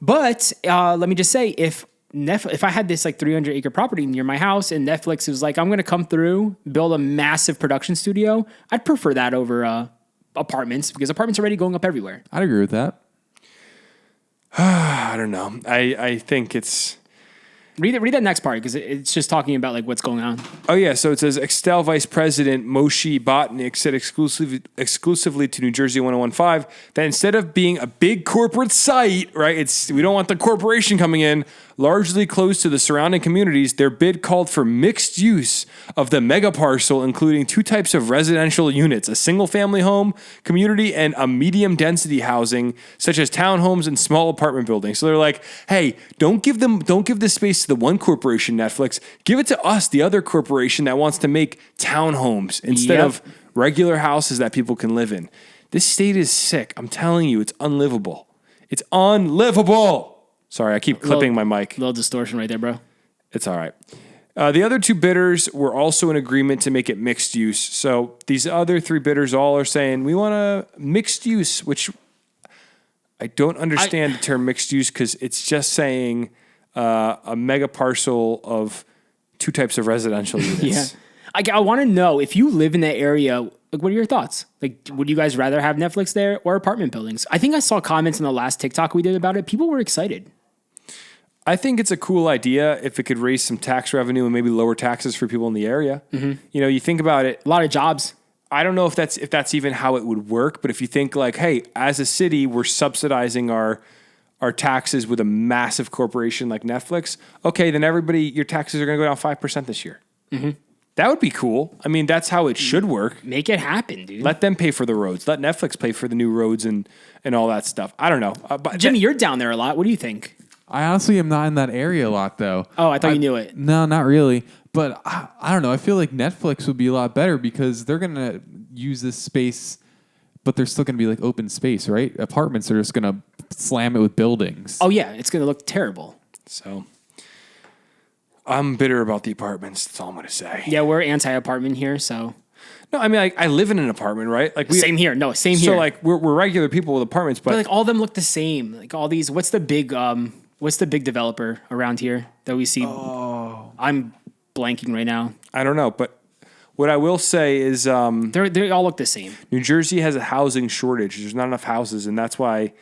But let me just say, if I had this like 300-acre property near my house and Netflix was like, I'm going to come through, build a massive production studio, I'd prefer that over apartments because apartments are already going up everywhere. I'd agree with that. I don't know. I think it's... Read that next part because it's just talking about like what's going on. Oh, yeah. So it says Extel Vice President Moshe Botnick said exclusively to New Jersey 1015 that instead of being a big corporate site, right, we don't want the corporation coming in, largely close to the surrounding communities, their bid called for mixed use of the mega parcel, including 2 types of residential units, a single-family home community and a medium-density housing, such as townhomes and small apartment buildings. So they're like, hey, don't give this space to the one corporation, Netflix. Give it to us, the other corporation that wants to make townhomes instead of regular houses that people can live in. This state is sick. I'm telling you, it's unlivable. It's unlivable. Sorry, I keep clipping my mic. Little distortion right there, bro. It's all right. The other 2 bidders were also in agreement to make it mixed use. So these other 3 bidders all are saying, we want a mixed use, which I don't understand the term mixed use because it's just saying a mega parcel of 2 types of residential units. Yeah. I want to know, if you live in that area, like, what are your thoughts? Like, would you guys rather have Netflix there or apartment buildings? I think I saw comments in the last TikTok we did about it. People were excited. I think it's a cool idea if it could raise some tax revenue and maybe lower taxes for people in the area. Mm-hmm. You know, you think about it. A lot of jobs. I don't know if that's even how it would work, but if you think like, hey, as a city, we're subsidizing our taxes with a massive corporation like Netflix, okay, then your taxes are going to go down 5% this year. Mm-hmm. That would be cool. I mean, that's how it should work. Make it happen, dude. Let them pay for the roads. Let Netflix pay for the new roads and all that stuff. I don't know. But Jimmy, you're down there a lot. What do you think? I honestly am not in that area a lot, though. Oh, I thought you knew it. No, not really. But I don't know. I feel like Netflix would be a lot better because they're going to use this space, but they're still going to be like open space, right? Apartments are just going to slam it with buildings. Oh, yeah. It's going to look terrible. So I'm bitter about the apartments. That's all I'm going to say. Yeah, we're anti-apartment here, so. No, I mean, I live in an apartment, right? Like Same here. No, same here. So like we're regular people with apartments, but like all of them look the same. Like all these, what's the big developer around here that we see? Oh. I'm blanking right now. I don't know, but what I will say is they all look the same. New Jersey has a housing shortage. There's not enough houses, and that's why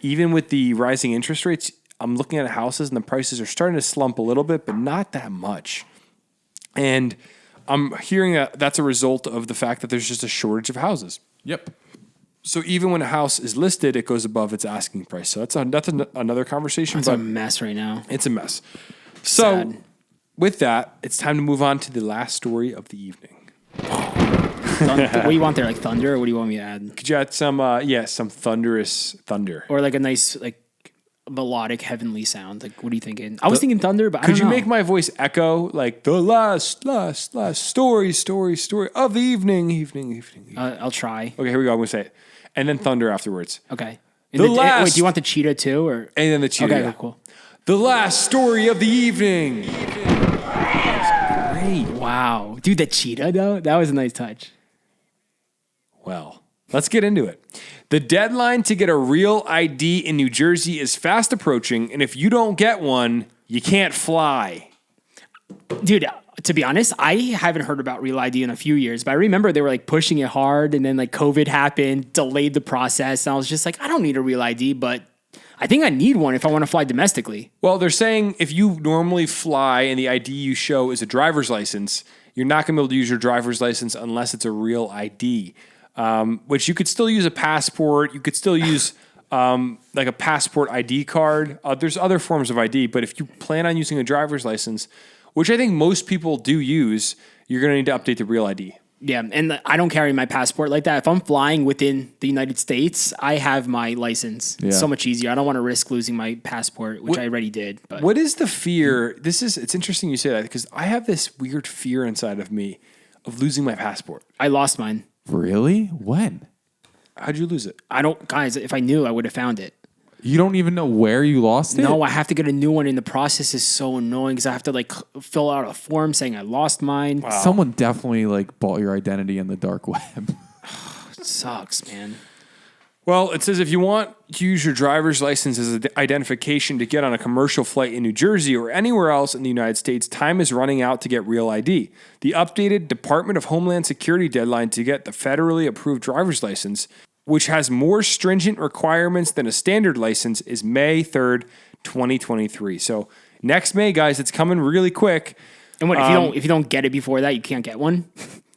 even with the rising interest rates, I'm looking at houses and the prices are starting to slump a little bit, but not that much. And I'm hearing that's a result of the fact that there's just a shortage of houses. Yep. So even when a house is listed, it goes above its asking price. So that's another conversation. It's a mess right now. It's a mess. So with that, it's time to move on to the last story of the evening. What do you want there? Like thunder, or what do you want me to add? Could you add some thunderous thunder, or like a nice like melodic heavenly sound? Like, what are you thinking? I was thinking thunder, but I don't know. Could you make my voice echo like the last story of the evening? I'll try. Okay, here we go. I'm gonna say it, and then thunder afterwards. Okay. Wait, do you want the cheetah too, or and then the cheetah? Okay, yeah. cool. The last story of the evening. Great. Wow, dude, the cheetah though, that was a nice touch. Well, let's get into it. The deadline to get a real ID in New Jersey is fast approaching, and if you don't get one, you can't fly. Dude, to be honest, I haven't heard about Real ID in a few years, but I remember they were like pushing it hard, and then like COVID happened, delayed the process, and I was just like, I don't need a Real ID, but I think I need one if I want to fly domestically. Well, they're saying if you normally fly and the ID you show is a driver's license, you're not going to be able to use your driver's license unless it's a real ID, which you could still use a passport. You could still use like a passport ID card. There's other forms of ID, but if you plan on using a driver's license, which I think most people do use, you're going to need to update the real ID. Yeah, and I don't carry my passport like that. If I'm flying within the United States, I have my license. Yeah. It's so much easier. I don't want to risk losing my passport, which I already did. But What is the fear? It's interesting you say that because I have this weird fear inside of me of losing my passport. I lost mine. Really? When? How'd you lose it? Guys, if I knew, I would have found it. You don't even know where you lost it? No, I have to get a new one, and the process is so annoying because I have to like fill out a form saying I lost mine. Wow. Someone definitely like bought your identity in the dark web. It sucks, man. Well, it says if you want to use your driver's license as an identification to get on a commercial flight in New Jersey or anywhere else in the United States, time is running out to get real ID. The updated Department of Homeland Security deadline to get the federally approved driver's license, which has more stringent requirements than a standard license, is May 3rd, 2023. So next May, guys, it's coming really quick. And what if you don't get it before that, you can't get one?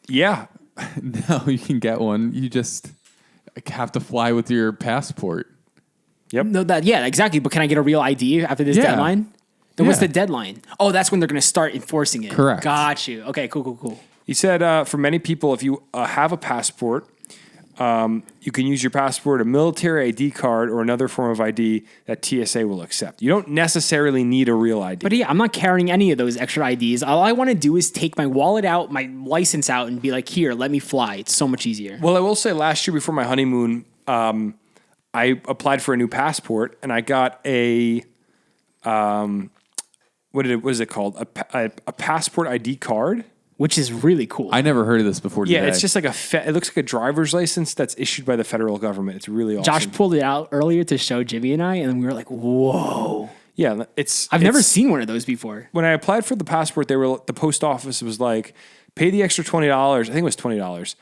Yeah. No, you can get one. You just have to fly with your passport. Yep. No, exactly. But can I get a real ID after this Yeah. deadline? Then what's Yeah. the deadline? Oh, that's when they're going to start enforcing it. Correct. Got you. Okay, cool. He said for many people, if you have a passport, you can use your passport, a military ID card, or another form of ID that TSA will accept. You don't necessarily need a real ID. But yeah, I'm not carrying any of those extra IDs. All I want to do is take my wallet out, my license out, and be like, here, let me fly. It's so much easier. Well, I will say last year before my honeymoon, I applied for a new passport and I got a, what is it called? A passport ID card. Which is really cool. I never heard of this before today. Yeah, it's just like it looks like a driver's license that's issued by the federal government. It's really awesome. Josh pulled it out earlier to show Jimmy and I, and we were like, whoa. Yeah, I've never seen one of those before. When I applied for the passport, the post office was like, pay the extra $20. I think it was $20,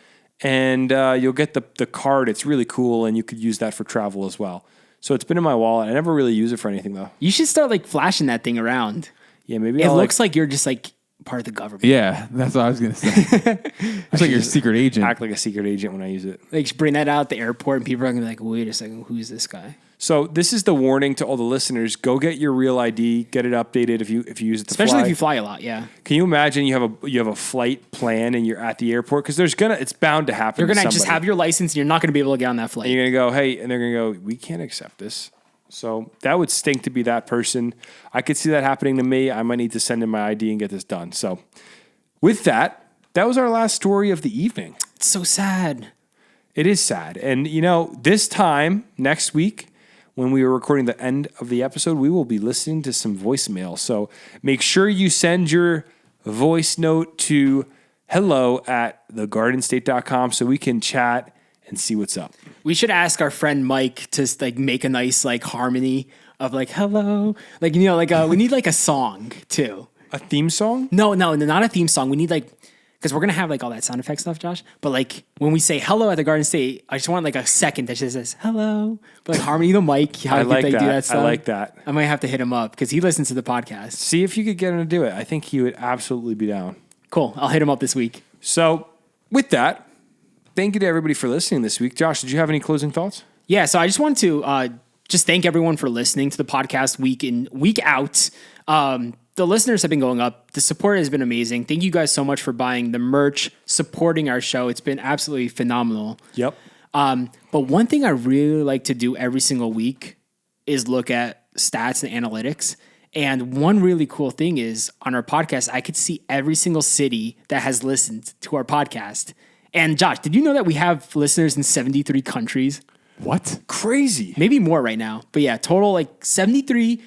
and you'll get the card. It's really cool, and you could use that for travel as well. So it's been in my wallet. I never really use it for anything though. You should start like flashing that thing around. Yeah, maybe It looks like you're just like part of the government. Yeah, that's what I was going to say. It's like you're a secret agent. act like a secret agent when I use it. Like just bring that out at the airport, and people are gonna be like, "Wait a second, who's this guy?" So this is the warning to all the listeners: go get your real ID, get it updated if you use it to Especially fly. if you fly a lot. Yeah, Can you imagine you have a flight plan and you're at the airport because it's bound to happen. you're gonna to just somebody. have your license, and you're not gonna be able to get on that flight. And you're gonna go, hey, and they're gonna go, we can't accept this. So that would stink to be that person. I could see that happening to me. I might need to send in my ID and get this done. So with that was our last story of the evening. It's so sad. It is sad. And this time next week, when we are recording the end of the episode, we will be listening to some voicemail. So make sure you send your voice note to hello@thegardenstate.com so we can chat and see what's up. We should ask our friend Mike to like make a nice like harmony of like hello, like we need like a song too. A theme song? No, not a theme song. We need like because we're gonna have like all that sound effect stuff, Josh. But like when we say hello at the Garden State, I just want like a second that just says hello, but like harmony the mic. How I do like they do that. that stuff? I like that. I might have to hit him up because he listens to the podcast. See if you could get him to do it. I think he would absolutely be down. Cool. I'll hit him up this week. So with that, thank you to everybody for listening this week. Josh, did you have any closing thoughts? Yeah, so I just want to just thank everyone for listening to the podcast week in, week out. The listeners have been going up. The support has been amazing. Thank you guys so much for buying the merch, supporting our show. It's been absolutely phenomenal. Yep. But one thing I really like to do every single week is look at stats and analytics. And one really cool thing is on our podcast, I could see every single city that has listened to our podcast. And Josh, did you know that we have listeners in 73 countries? What? Crazy. Maybe more right now. But yeah, total like 73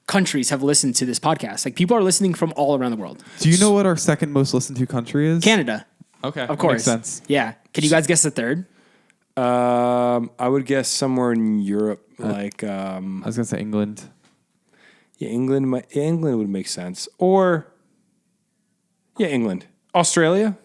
countries have listened to this podcast. Like people are listening from all around the world. Do you know what our second most listened to country is? Canada. Okay. Of course. Makes sense. Yeah. Can you guys guess the third? I would guess somewhere in Europe, I was going to say England. England would make sense. Or, England. Australia?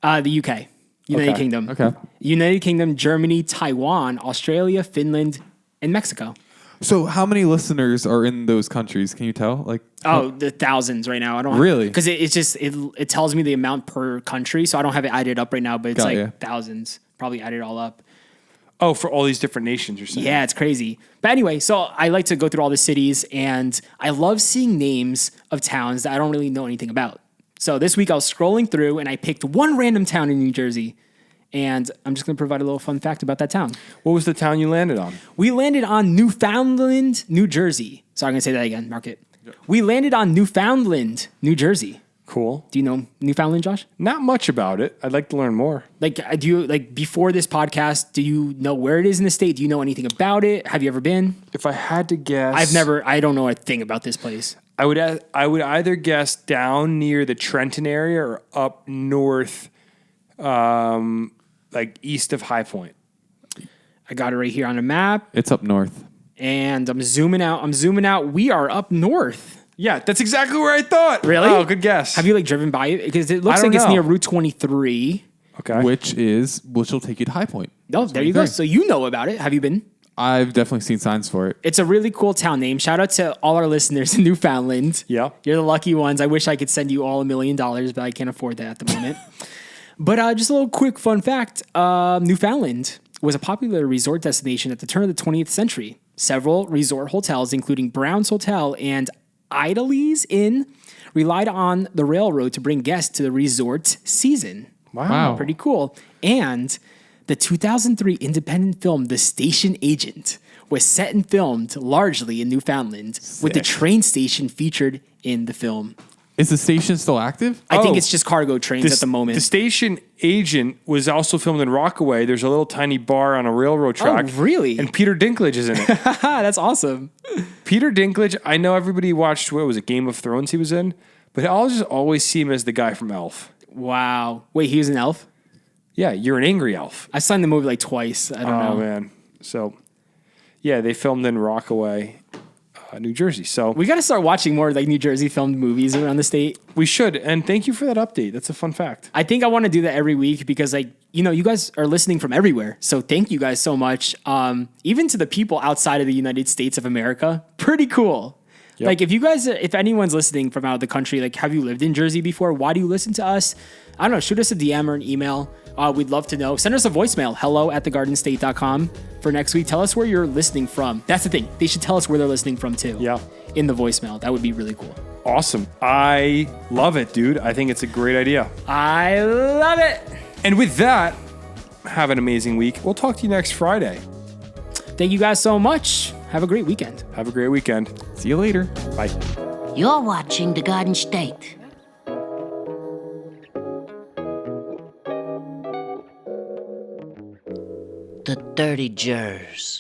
The UK. United Okay. Kingdom. Okay. United Kingdom, Germany, Taiwan, Australia, Finland, in Mexico. So how many listeners are in those countries? Can you tell? Like, Oh, the thousands right now. I don't Really? because it tells me the amount per country, so I don't have it added up right now, but it's Got like ya. thousands. Probably added all up. Oh, for all these different nations, you're saying? Yeah, it's crazy. But anyway, so I like to go through all the cities, and I love seeing names of towns that I don't really know anything about. So this week I was scrolling through, and I picked one random town in New Jersey, and I'm just going to provide a little fun fact about that town. What was the town you landed on? We landed on Newfoundland, New Jersey. Sorry, I'm going to say that again. Mark it. We landed on Newfoundland, New Jersey. Cool. Do you know Newfoundland, Josh? Not much about it. I'd like to learn more. Like, do you like before this podcast? Do you know where it is in the state? Do you know anything about it? Have you ever been? If I had to guess, I don't know a thing about this place. I would either guess down near the Trenton area or up north, like east of High Point. I got it right here on a map, it's up north. and I'm zooming out. We are up north. Yeah, that's exactly where I thought. Really? Oh, good guess. Have you like driven by it? Because it looks I don't like it's know. near Route 23. Okay. Which will take you to High Point. Oh, there you go. So you know about it. Have you been? I've definitely seen signs for it. It's a really cool town name. Shout out to all our listeners in Newfoundland. Yeah. You're the lucky ones. I wish I could send you all $1 million, but I can't afford that at the moment. But just a little quick fun fact. Newfoundland was a popular resort destination at the turn of the 20th century. Several resort hotels, including Brown's Hotel and Idleys Inn, relied on the railroad to bring guests to the resort season. Wow. Pretty cool. And the 2003 independent film The Station Agent was set and filmed largely in Newfoundland, with the train station featured in the film. Is the station still active? I think Oh. it's just cargo trains at the moment. The Station Agent was also filmed in Rockaway. There's a little tiny bar on a railroad track. Oh, really? And Peter Dinklage is in it. That's awesome. Peter Dinklage, I know everybody watched, what was it, Game of Thrones he was in? But I'll just always see him as the guy from Elf. Wow. Wait, he was an elf? Yeah, you're an angry elf. I saw the movie like twice. I don't know. Oh, man. So, yeah, they filmed in Rockaway, New Jersey. So We got to start watching more like New Jersey filmed movies around the state. we should. And thank you for that update. That's a fun fact. I think I want to do that every week because, like, you know, you guys are listening from everywhere. So thank you guys so much. Even to the people outside of the United States of America, pretty cool. Yep. Like, if anyone's listening from out of the country, like, have you lived in Jersey before? Why do you listen to us? I don't know. Shoot us a DM or an email. We'd love to know. Send us a voicemail, hello@thegardenstate.com for next week. Tell us where you're listening from. That's the thing. They should tell us where they're listening from too. Yeah. In the voicemail. That would be really cool. Awesome. I love it, dude. I think it's a great idea. I love it. And with that, have an amazing week. We'll talk to you next Friday. Thank you guys so much. Have a great weekend. Have a great weekend. See you later. Bye. You're watching The Garden State. The Dirty Jers.